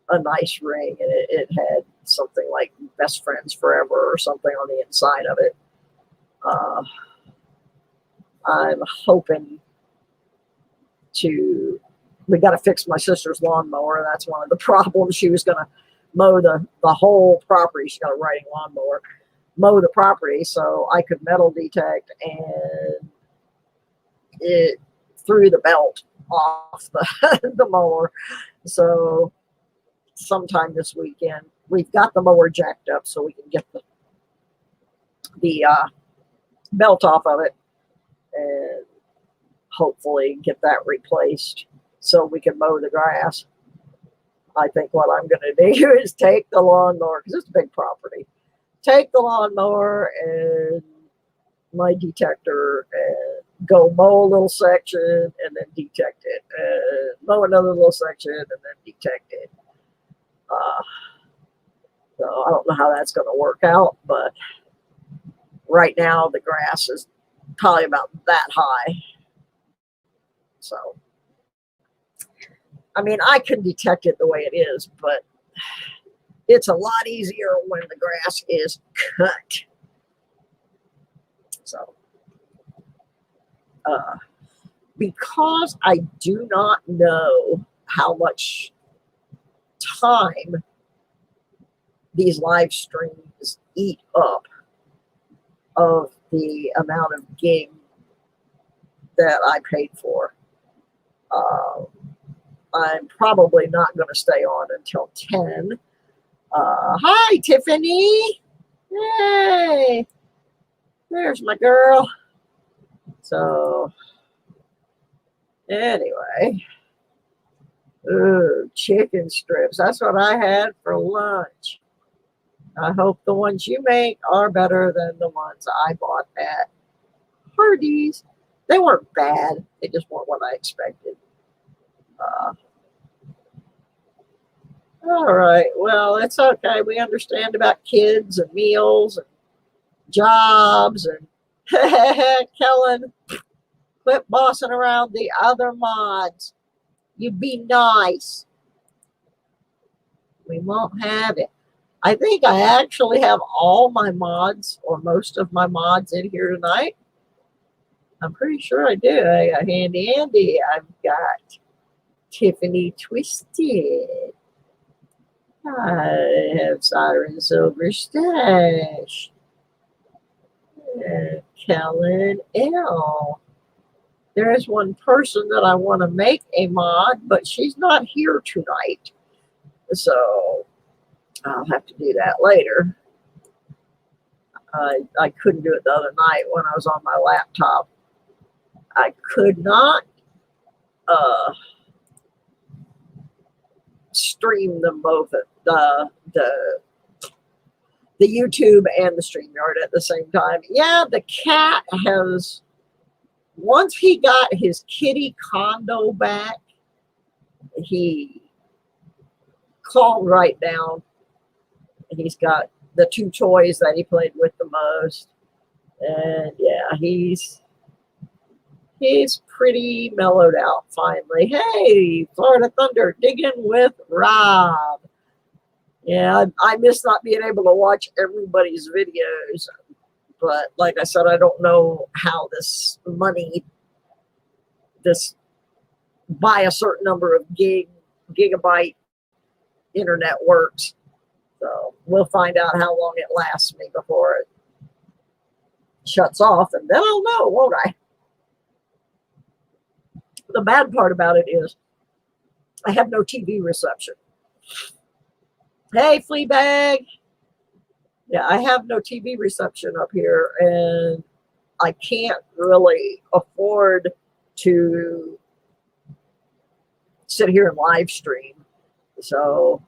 a nice ring, and it had something like best friends forever or something on the inside of it. I'm hoping we got to fix my sister's lawnmower. That's one of the problems. She was going to mow the whole property. She got a riding lawnmower, mow the property so I could metal detect, and it threw the belt off the mower. So sometime this weekend, we've got the mower jacked up so we can get the belt off of it and hopefully get that replaced so we can mow the grass. I think what I'm going to do is take the lawnmower, because it's a big property, take the lawnmower and my detector and go mow a little section and then detect it, and mow another little section and then detect it. So I don't know how that's going to work out, but right now the grass is probably about that high. So, I mean, I can detect it the way it is, but it's a lot easier when the grass is cut. So, because I do not know how much time these live streams eat up of the amount of gig that I paid for, I'm probably not going to stay on until 10. Hi, Tiffany. Hey, there's my girl. So, anyway, ooh, chicken strips. That's what I had for lunch. I hope the ones you make are better than the ones I bought at Hardee's. They weren't bad. They just weren't what I expected. All right. Well, it's okay. We understand about kids and meals and jobs. And Kellen, quit bossing around the other mods. You be nice. We won't have it. I think I actually have all my mods or most of my mods in here tonight. I'm pretty sure I do. I got Handy Andy. I've got Tiffany Twisted. I have Siren Silver Stash. And Kellen L. There is one person that I want to make a mod, but she's not here tonight. So I'll have to do that later. I couldn't do it the other night when I was on my laptop. I could not stream them both at the YouTube and the StreamYard at the same time. Yeah, the cat has, once he got his kitty condo back, he calmed right down. He's got the two toys that he played with the most. And yeah, he's pretty mellowed out finally. Hey, Florida Thunder, digging with Rob. Yeah, I miss not being able to watch everybody's videos. But like I said, I don't know how this buy a certain number of gigabyte internet works. So we'll find out how long it lasts me before it shuts off, and then I'll know, won't I? The bad part about it is I have no TV reception. Hey, Fleabag. Yeah, I have no TV reception up here, and I can't really afford to sit here and live stream. So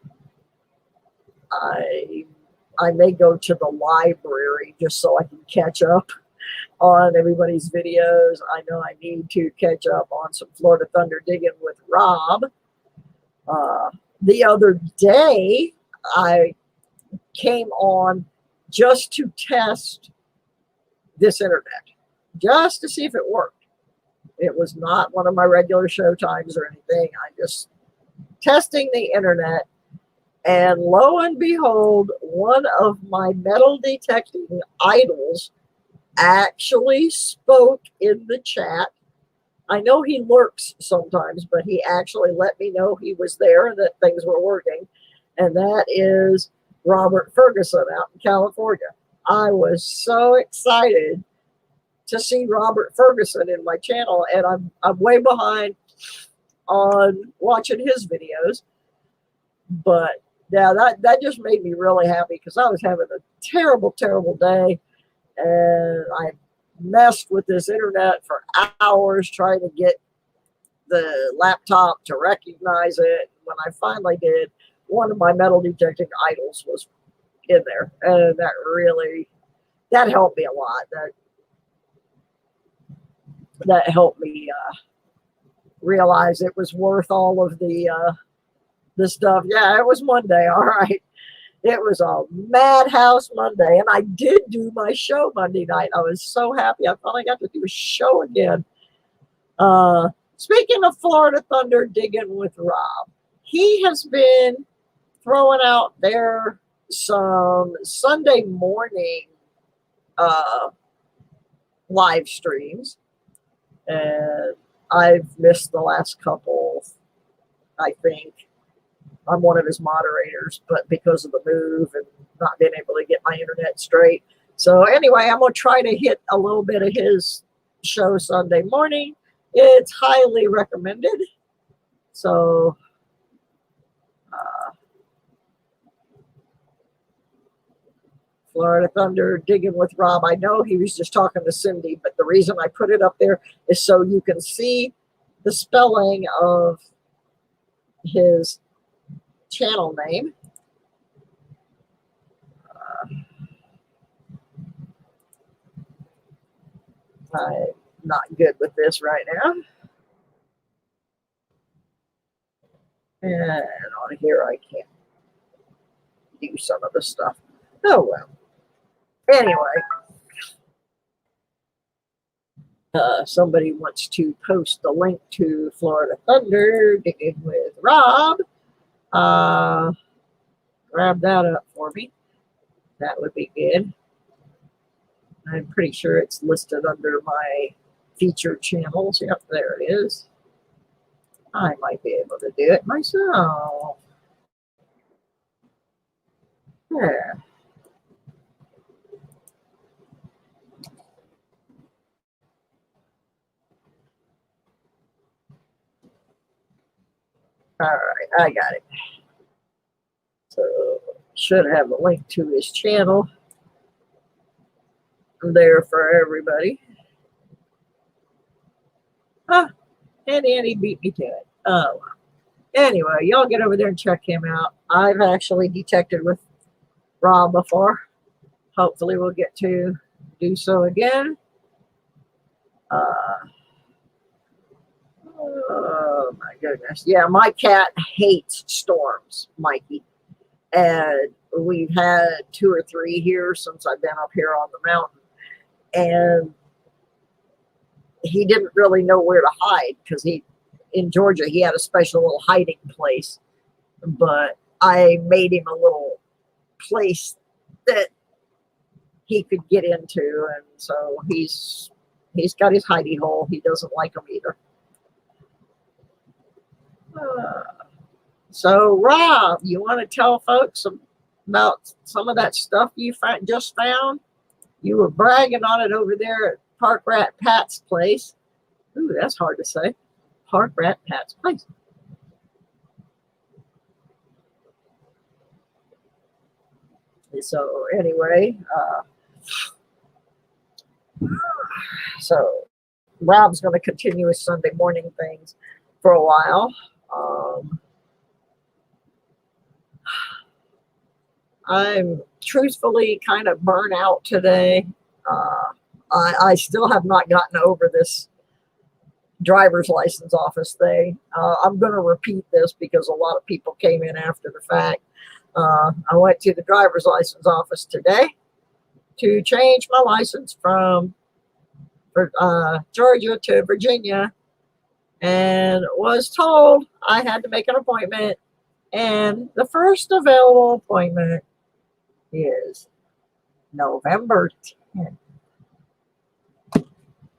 I may go to the library just so I can catch up on everybody's videos. I know I need to catch up on some Florida Thunder digging with Rob. The other day, I came on just to test this internet, just to see if it worked. It was not one of my regular show times or anything. I just testing the internet, and lo and behold, one of my metal detecting idols actually spoke in the chat. I know he lurks sometimes, but he actually let me know he was there and that things were working. And that is Robert Ferguson out in California. I was so excited to see Robert Ferguson in my channel, and I'm way behind on watching his videos. But yeah, that just made me really happy because I was having a terrible, terrible day, and I messed with this internet for hours trying to get the laptop to recognize it. When I finally did, one of my metal detecting idols was in there, and that helped me a lot. that helped me realize it was worth all of the stuff. Yeah, it was Monday, all right. It was a madhouse Monday, and I did do my show Monday night. I was so happy. I finally got to do a show again. Speaking of Florida Thunder Digging with Rob, he has been throwing out there some Sunday morning live streams, and I've missed the last couple, I think. I'm one of his moderators, but because of the move and not being able to get my internet straight. So anyway, I'm going to try to hit a little bit of his show Sunday morning. It's highly recommended. So Florida Thunder Digging with Rob. I know he was just talking to Cindy, but the reason I put it up there is so you can see the spelling of his channel name. I'm not good with this right now. And on here I can't do some of the stuff. Oh well. Anyway, somebody wants to post the link to Florida Thunder Digging with Rob. Grab that up for me. That would be good. I'm pretty sure it's listed under my featured channels. Yep, there it is. I might be able to do it myself. Yeah. All right, I got it. So should have a link to his channel there for everybody. And Andy beat me to it. Oh, well. Anyway, y'all get over there and check him out. I've actually detected with Rob before. Hopefully we'll get to do so again. Oh my goodness. Yeah, my cat hates storms, Mikey. And we've had 2 or 3 here since I've been up here on the mountain. And he didn't really know where to hide because in Georgia, he had a special little hiding place. But I made him a little place that he could get into. And so he's got his hidey hole. He doesn't like them either. So, Rob, you want to tell folks about some of that stuff you just found? You were bragging on it over there at Park Rat Pat's place. Ooh, that's hard to say. Park Rat Pat's place. So, anyway, so Rob's going to continue his Sunday morning things for a while. I'm truthfully kind of burnt out today. I still have not gotten over this driver's license office thing. I'm going to repeat this because a lot of people came in after the fact. I went to the driver's license office today to change my license from Georgia to Virginia, and was told I had to make an appointment, and the first available appointment is November 10th.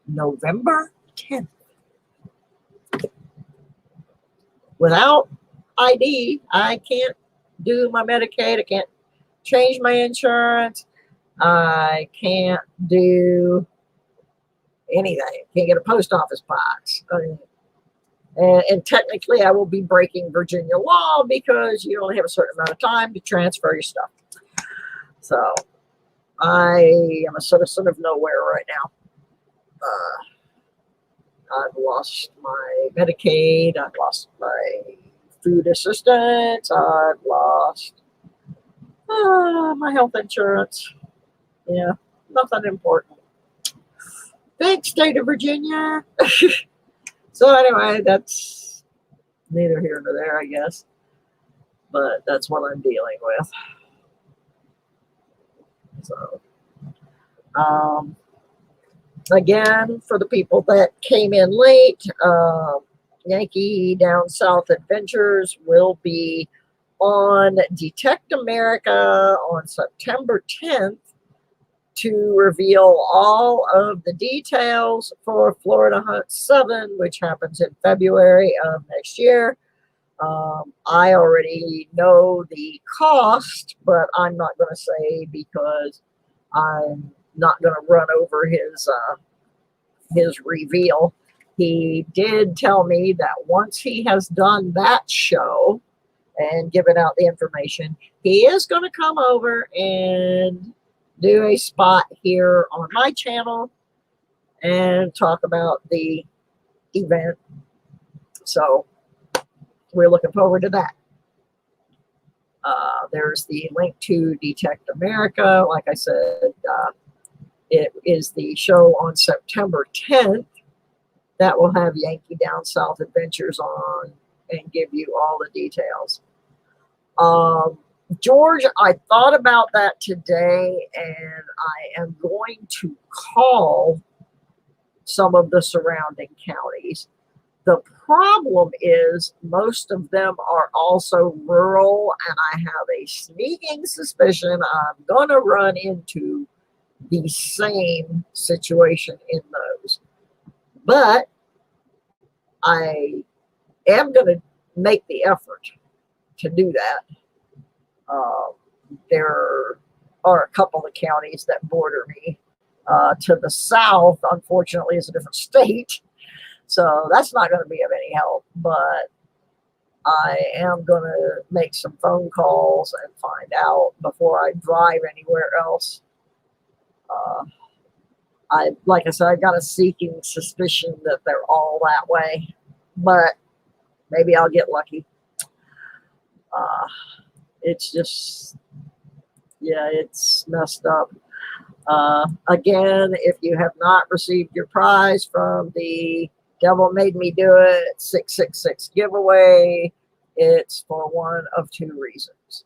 November 10th. Without ID, I can't do my Medicaid. I can't change my insurance. I can't do anything. Can't get a post office box. And technically, I will be breaking Virginia law because you only have a certain amount of time to transfer your stuff. So I am a citizen of nowhere right now. I've lost my Medicaid. I've lost my food assistance. I've lost my health insurance. Yeah, nothing important. Thanks, state of Virginia. So anyway, that's neither here nor there, I guess. But that's what I'm dealing with. So, again, for the people that came in late, Yankee Down South Adventures will be on Detect America on September 10th to reveal all of the details for Florida Hunt 7, which happens in February of next year. I already know the cost, but I'm not going to say because I'm not going to run over his reveal. He did tell me that once he has done that show and given out the information, he is going to come over and do a spot here on my channel and talk about the event. So we're looking forward to that. There's the link to Detect America. Like I said, it is the show on September 10th that will have Yankee Down South Adventures on and give you all the details. George, I thought about that today, and I am going to call some of the surrounding counties. The problem is most of them are also rural, and I have a sneaking suspicion I'm going to run into the same situation in those. But I am going to make the effort to do that. There are a couple of counties that border me. To the south, unfortunately, is a different state. So that's not going to be of any help, but I am going to make some phone calls and find out before I drive anywhere else. Like I said, I got a seeking suspicion that they're all that way, but maybe I'll get lucky. It's just, yeah, it's messed up. Again, if you have not received your prize from the Devil Made Me Do It 666 giveaway, it's for one of two reasons.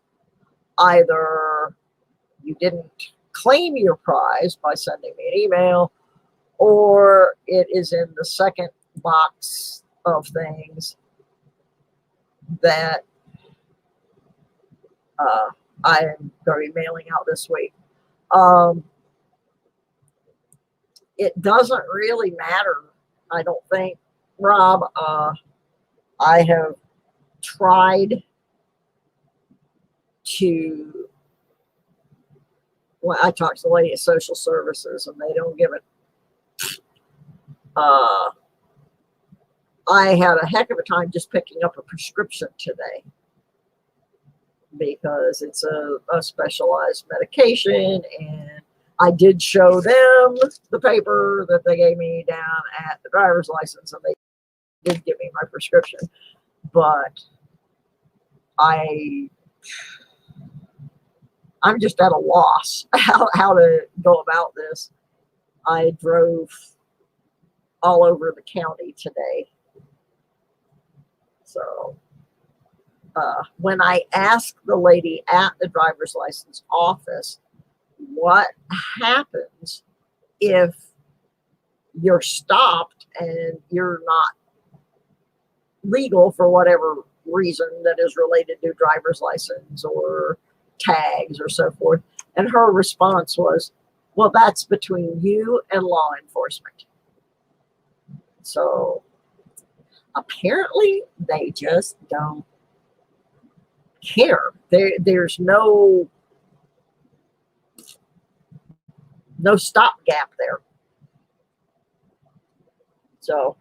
Either you didn't claim your prize by sending me an email, or it is in the second box of things that I am going to be mailing out this week. It doesn't really matter, I don't think, Rob. I have tried to, well, I talked to the lady at social services and they don't give it. I had a heck of a time just picking up a prescription today because it's a specialized medication, and I did show them the paper that they gave me down at the driver's license, and they did give me my prescription. But I'm just at a loss how to go about this. I drove all over the county today. So when I asked the lady at the driver's license office, what happens if you're stopped and you're not legal for whatever reason that is related to driver's license or tags or so forth? And her response was, well, that's between you and law enforcement. So apparently they just don't care. There's no stopgap there. So,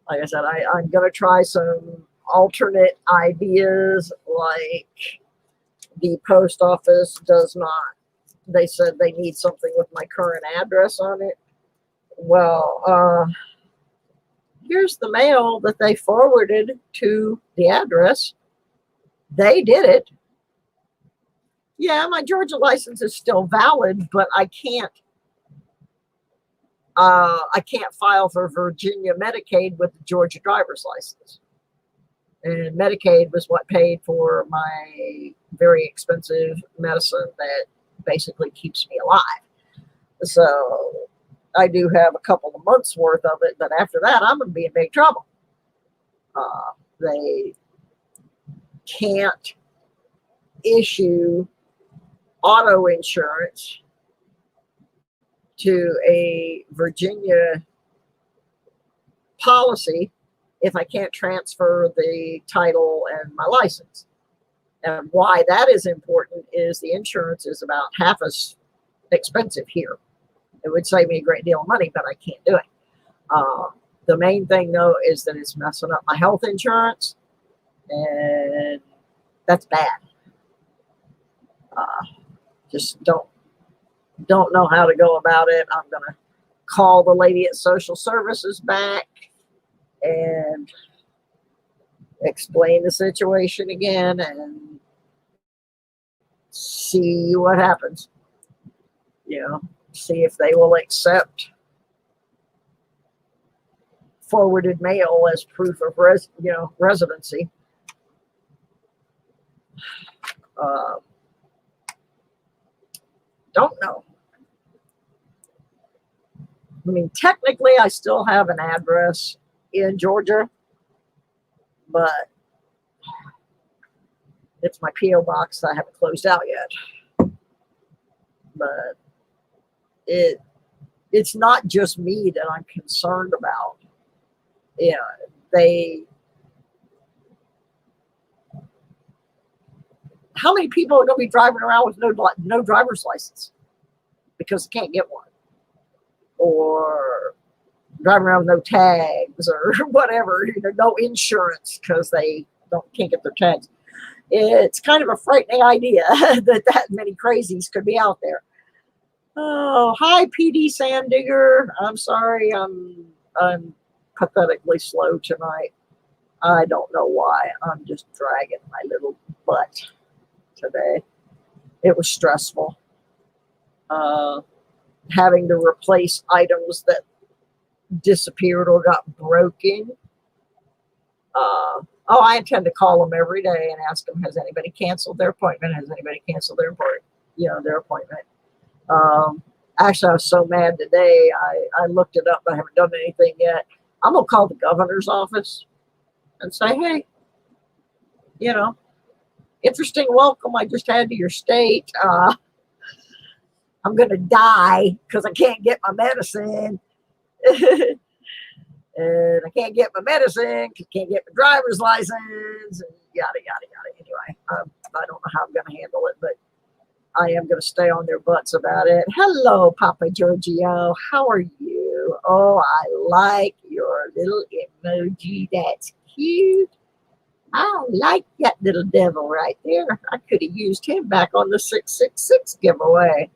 like I said, I'm going to try some alternate ideas, like the post office does not. They said they need something with my current address on it. Well, here's the mail that they forwarded to the address. They did it. Yeah, my Georgia license is still valid, but I can't I can't file for Virginia Medicaid with the Georgia driver's license. And Medicaid was what paid for my very expensive medicine that basically keeps me alive. So I do have a couple of months worth of it, but after that, I'm going to be in big trouble. They can't issue auto insurance to a Virginia policy if I can't transfer the title and my license. And why that is important is the insurance is about half as expensive here. It would save me a great deal of money, but I can't do it. The main thing, though, is that it's messing up my health insurance, and that's bad. Just don't know how to go about it. I'm going to call the lady at social services back and explain the situation again and see what happens. See if they will accept forwarded mail as proof of residency. Don't know. I mean, technically, I still have an address in Georgia, but it's my P.O. box that I haven't closed out yet. But it's not just me that I'm concerned about. How many people are going to be driving around with no driver's license because they can't get one, or driving around with no tags or whatever, no insurance because they can't get their tags? It's kind of a frightening idea that many crazies could be out there. Oh, hi, PD Sandigger. I'm sorry, I'm pathetically slow tonight. I don't know why. I'm just dragging my little butt today. It was stressful. Having to replace items that disappeared or got broken. I intend to call them every day and ask them, has anybody canceled their appointment? Has anybody canceled their appointment? Actually, I was so mad today. I looked it up. I haven't done anything yet. I'm going to call the governor's office and say, hey, interesting welcome I just had to your state. I'm going to die because I can't get my medicine. And I can't get my medicine, can't get my driver's license, and yada, yada, yada. Anyway, I don't know how I'm going to handle it, but I am going to stay on their butts about it. Hello, Papa Giorgio. How are you? Oh, I like your little emoji. That's cute. I like that little devil right there. I could have used him back on the 666 giveaway.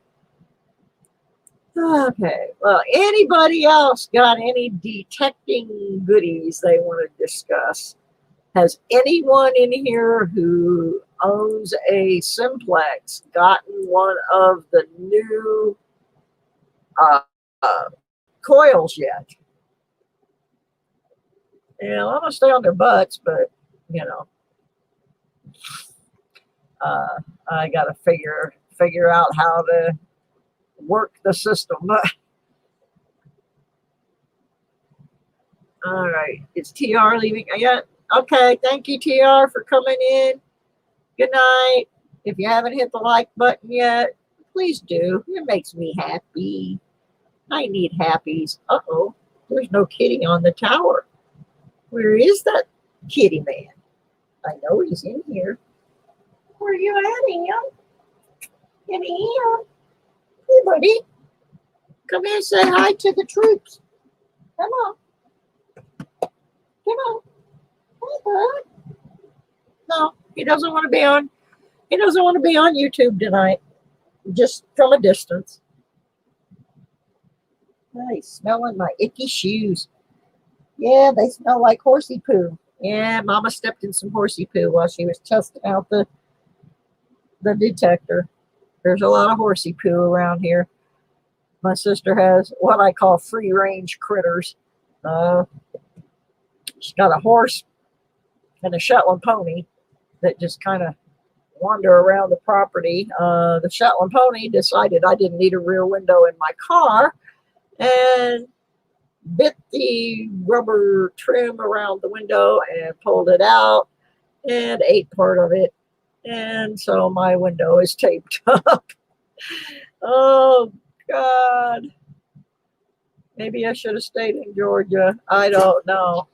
Okay, well, anybody else got any detecting goodies they want to discuss? Has anyone in here who owns a Simplex gotten one of the new coils yet? I'm going to stay on their butts, but, I got to figure out how to work the system. All right, is TR leaving yet? Okay, thank you, TR, for coming in. Good night. If you haven't hit the like button yet, please do. It makes me happy. I need happies. Uh-oh, there's no kitty on the tower. Where is that kitty man? I know he's in here. Where are you at, Ian? In here. Hey, buddy. Come here and say hi to the troops. Come on. Come on. Hi, bud. No, he doesn't want to be on. He doesn't want to be on YouTube tonight. Just from a distance. Oh, he's smelling my icky shoes. Yeah, they smell like horsey poo. Yeah, Mama stepped in some horsey poo while she was testing out the detector. There's a lot of horsey poo around here. My sister has what I call free range critters. She's got a horse and a Shetland pony that just kind of wander around the property. The Shetland pony decided I didn't need a rear window in my car and bit the rubber trim around the window and pulled it out and ate part of it. And so my window is taped up. Oh, God. Maybe I should have stayed in Georgia. I don't know.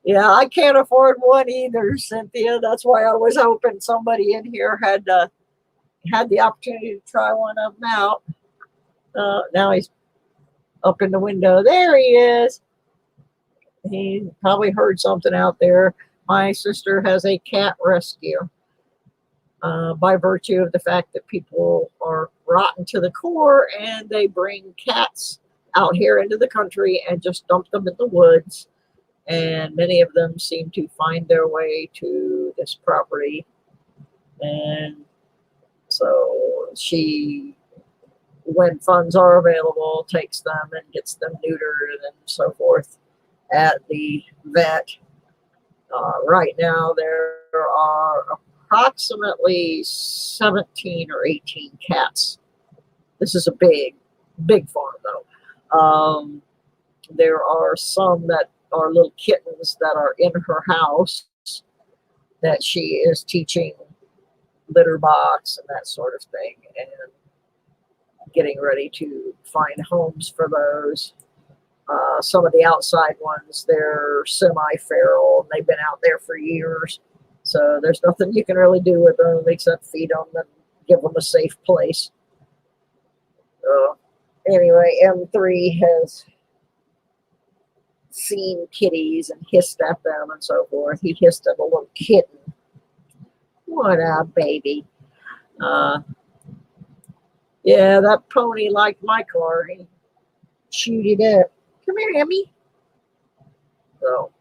Yeah, I can't afford one either, Cynthia. That's why I was hoping somebody in here had the opportunity to try one of them out. Now he's up in the window. There he is. He probably heard something out there. My sister has a cat rescue. By virtue of the fact that people are rotten to the core and they bring cats out here into the country and just dump them in the woods. And many of them seem to find their way to this property. And so she, when funds are available, takes them and gets them neutered and so forth at the vet. Right now, there are approximately 17 or 18 cats. This is a big farm, though. There are some that are little kittens that are in her house that she is teaching litter box and that sort of thing, and getting ready to find homes for those. Some of the outside ones, they're semi-feral, and they've been out there for years. So there's nothing you can really do with them except feed them and give them a safe place. Anyway, M3 has seen kitties and hissed at them and so forth. He hissed at a little kitten. What a baby. Yeah, that pony liked my car. He chewed it up. Come here, Emmy. So,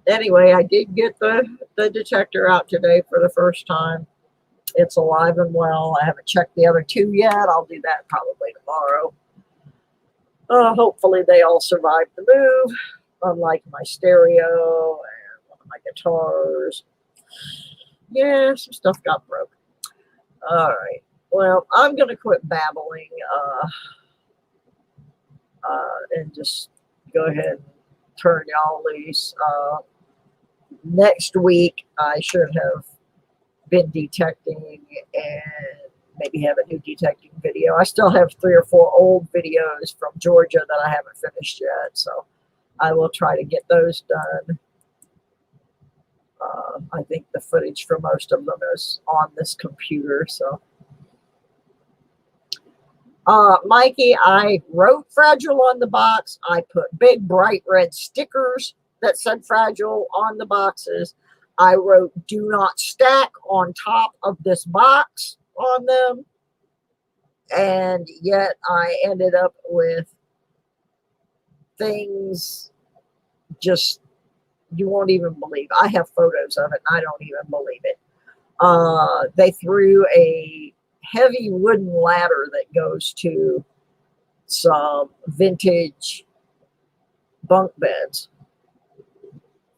anyway, I did get the detector out today for the first time. It's alive and well. I haven't checked the other two yet. I'll do that probably tomorrow. Hopefully they all survived the move, unlike my stereo and one of my guitars. Yeah, some stuff got broken. All right. Well, I'm going to quit babbling and just go ahead and turn y'all loose. Next week, I should have been detecting and maybe have a new detecting video. I still have 3 or 4 old videos from Georgia that I haven't finished yet, so I will try to get those done. I think the footage for most of them is on this computer, so. Mikey, I wrote Fragile on the box. I put big bright red stickers that said Fragile on the boxes. I wrote do not stack on top of this box on them. And yet I ended up with things just you won't even believe. I have photos of it and I don't even believe it. They threw a heavy wooden ladder that goes to some vintage bunk beds.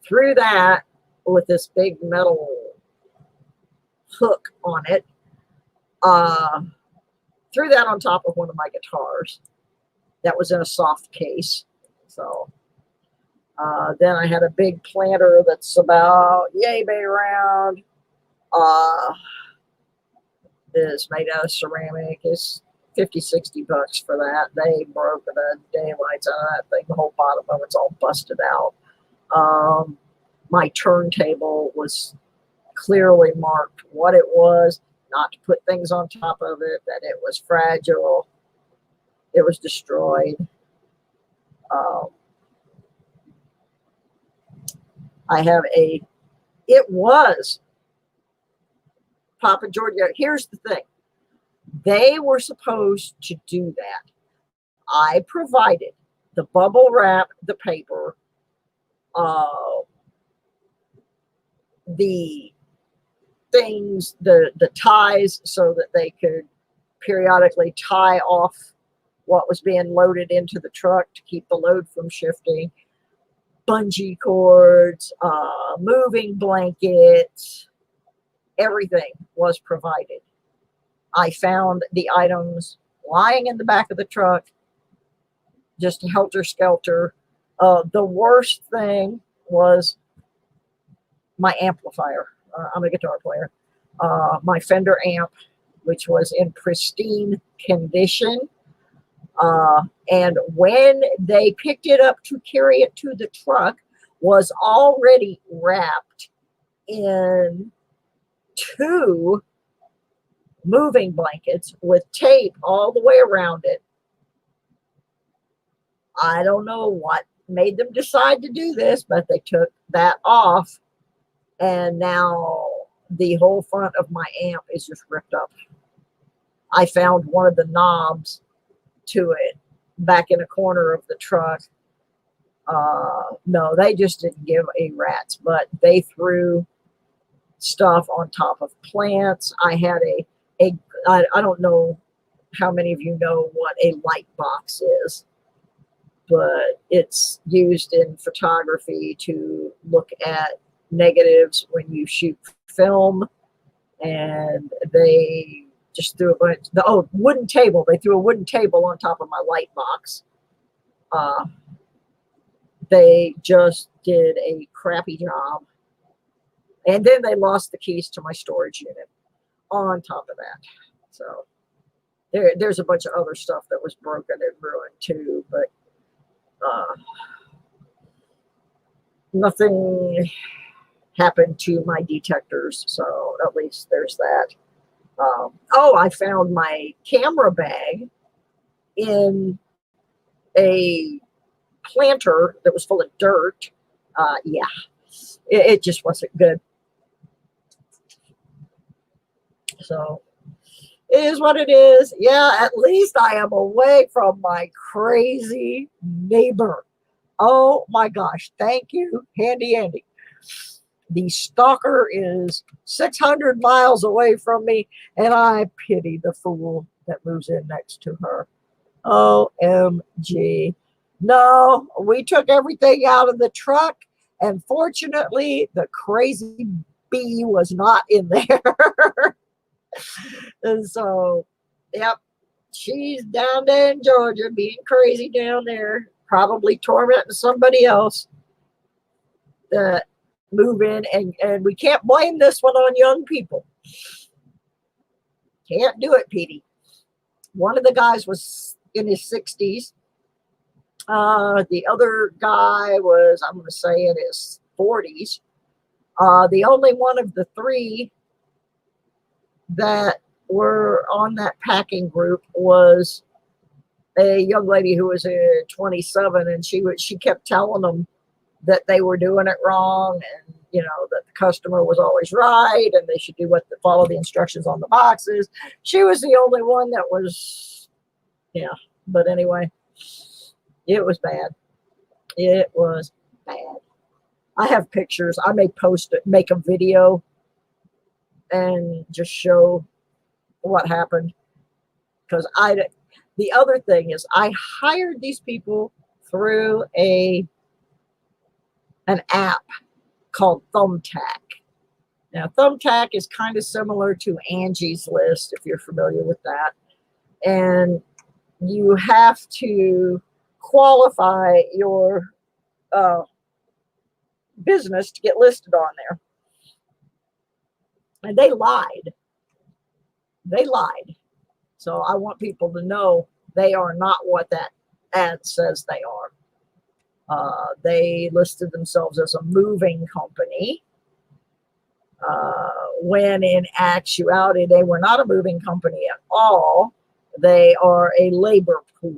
Threw that with this big metal hook on it. Threw that on top of one of my guitars that was in a soft case. So then I had a big planter that's about yay big round. Is made out of ceramic. It's $50-$60 for that. They broke the daylights out of that thing. The whole bottom of it's all busted out. My turntable was clearly marked what it was, not to put things on top of it, that it was fragile. It was destroyed. It was Papa Georgia. Here's the thing. They were supposed to do that. I provided the bubble wrap, the paper, the things, the ties so that they could periodically tie off what was being loaded into the truck to keep the load from shifting. Bungee cords, moving blankets, everything was provided. I found the items lying in the back of the truck, just helter-skelter. The worst thing was my amplifier. I'm a guitar player. My Fender amp, which was in pristine condition. And when they picked it up to carry it to the truck, was already wrapped in 2 moving blankets with tape all the way around it. I don't know what made them decide to do this, but they took that off, and now the whole front of my amp is just ripped up. I found one of the knobs to it back in a corner of the truck. No, they just didn't give a rat's, but they threw stuff on top of plants. I had I don't know how many of you know what a light box is, but it's used in photography to look at negatives when you shoot film. And they just threw a bunch, wooden table. They threw a wooden table on top of my light box. They just did a crappy job. And then they lost the keys to my storage unit on top of that. So there's a bunch of other stuff that was broken and ruined too, but nothing happened to my detectors. So at least there's that. I found my camera bag in a planter that was full of dirt. Yeah, it just wasn't good. So it is what it is. Yeah, at least I am away from my crazy neighbor. Oh my gosh. Thank you, Handy Andy. The stalker is 600 miles away from me, and I pity the fool that moves in next to her. OMG. No, we took everything out of the truck, and fortunately, the crazy bee was not in there. And so, yep, she's down there in Georgia being crazy down there, probably tormenting somebody else that move in, and we can't blame this one on young people. Can't do it, Petey. One of the guys was in his 60s. The other guy was, I'm going to say, in his 40s. The only one of the 3 that were on that packing group was a young lady who was 27, and she kept telling them that they were doing it wrong, and that the customer was always right, and they should follow the instructions on the boxes. She was the only one that was, but anyway, it was bad. It was bad. I have pictures. I may post it, make a video, and just show what happened. Because the other thing is, I hired these people through an app called Thumbtack. Now, Thumbtack is kind of similar to Angie's List, if you're familiar with that. And you have to qualify your business to get listed on there. And they lied. They lied. So I want people to know they are not what that ad says they are. They listed themselves as a moving company, when in actuality they were not a moving company at all. They are a labor pool.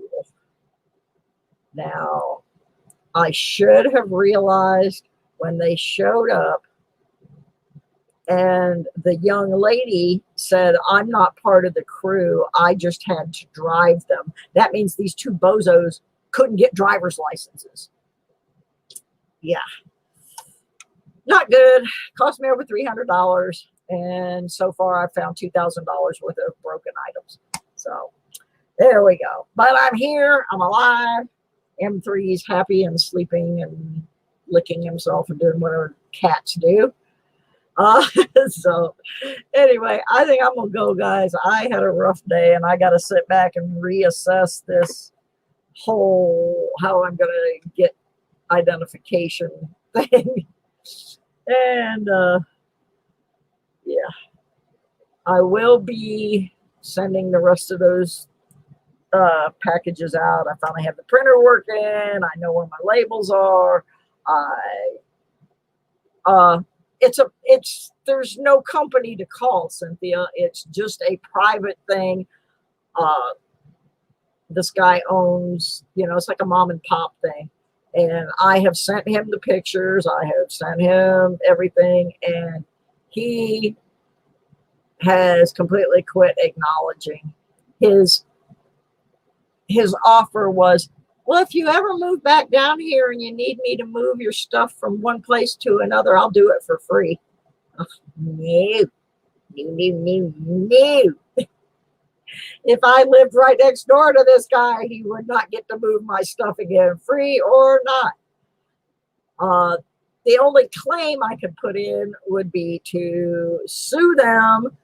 Now, I should have realized when they showed up and the young lady said, "I'm not part of the crew. I just had to drive them." That means these 2 bozos couldn't get driver's licenses. Yeah. Not good. Cost me over $300. And so far I've found $2,000 worth of broken items. So There we go. But I'm here. I'm alive. M3's happy and sleeping and licking himself and doing whatever cats do. Uh, so anyway, I think I'm gonna go, guys. I had a rough day, and I got to sit back and reassess this whole how I'm gonna get identification thing. And yeah, I will be sending the rest of those packages out. I finally have the printer working. I know where my labels are. There's no company to call, Cynthia. It's just a private thing. This guy owns, it's like a mom and pop thing. And I have sent him the pictures. I have sent him everything. And he has completely quit acknowledging. His offer was, well, if you ever move back down here and you need me to move your stuff from one place to another, I'll do it for free. Oh, no. If I lived right next door to this guy, he would not get to move my stuff again, free or not. The only claim I could put in would be to sue them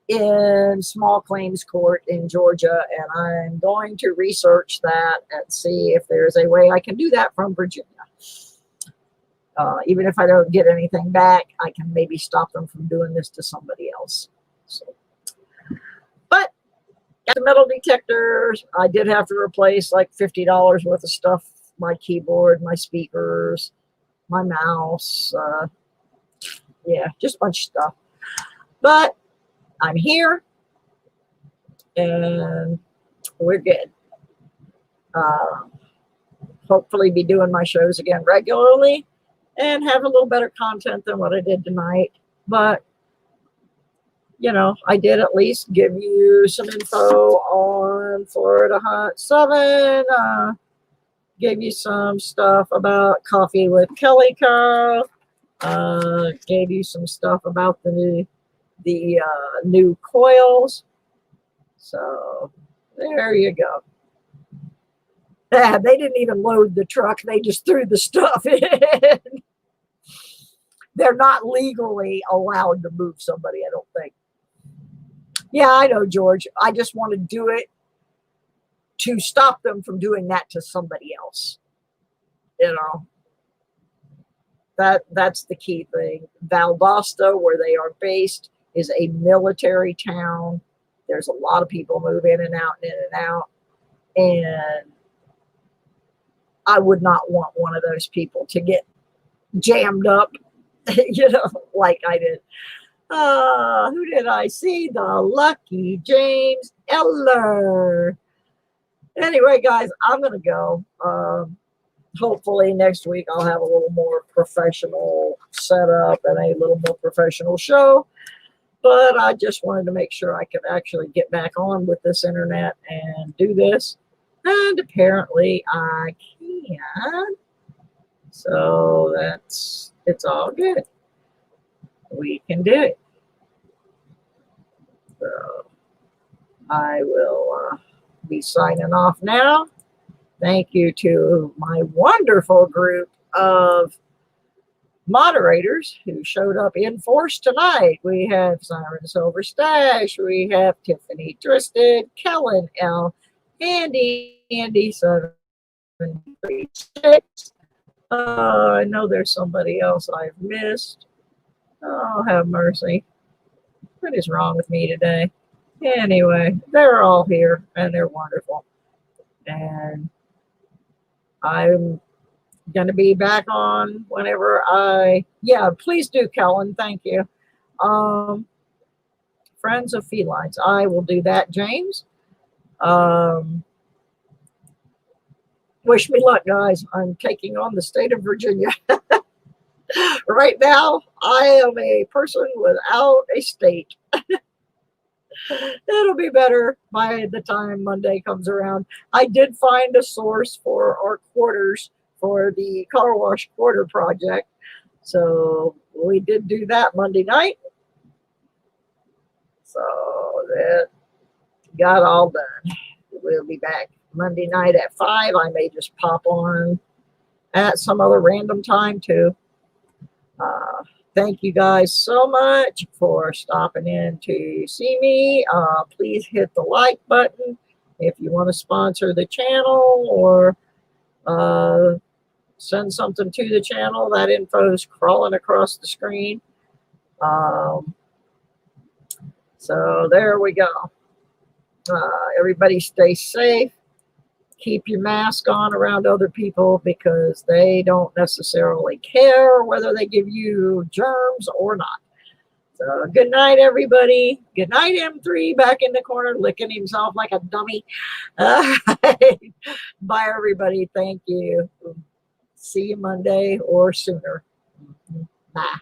in small claims court in Georgia, and I'm going to research that and see if there's a way I can do that from Virginia. Even if I don't get anything back, I can maybe stop them from doing this to somebody else. So, but got the metal detectors. I did have to replace like $50 worth of stuff: my keyboard, my speakers, my mouse. Yeah, just a bunch of stuff. But I'm here, and we're good. Hopefully be doing my shows again regularly and have a little better content than what I did tonight. But, I did at least give you some info on Florida Hunt 7. Gave you some stuff about Coffee with Kelly Cow. Gave you some stuff about the new coils. So there you go. They didn't even load the truck. They just threw the stuff in. They're not legally allowed to move somebody, I don't think. Yeah, I know, George. I just want to do it to stop them from doing that to somebody else. That's the key thing. Valdosta, where they are based, is a military town. There's a lot of people move in and out and in and out. And I would not want one of those people to get jammed up, like I did. Who did I see? The lucky James Eller. Anyway, guys, I'm going to go. Hopefully next week I'll have a little more professional setup and a little more professional show. But I just wanted to make sure I could actually get back on with this internet and do this. And apparently I can. So it's all good. We can do it. So I will be signing off now. Thank you to my wonderful group of moderators who showed up in force tonight. We have Siren Silver Stash, we have Tiffany Tristed, Kellen L, Andy 736. I know there's somebody else I've missed. Oh, have mercy. What is wrong with me today? Anyway, they're all here and they're wonderful. And I'm going to be back on whenever please do, Kellen. Thank you. Friends of Felines. I will do that, James. Wish me luck, guys. I'm taking on the state of Virginia. Right now, I am a person without a state. It'll be better by the time Monday comes around. I did find a source for our quarters for the car wash quarter project. So we did do that Monday night. So that got all done. We'll be back Monday night at 5. I may just pop on at some other random time too. Thank you guys so much for stopping in to see me. Please hit the like button if you want to sponsor the channel or send something to the channel. That info is crawling across the screen. So there we go. Everybody stay safe. Keep your mask on around other people because they don't necessarily care whether they give you germs or not. So good night, everybody. Good night, M3, back in the corner, licking himself like a dummy. Bye, everybody. Thank you. See you Monday or sooner. Bye.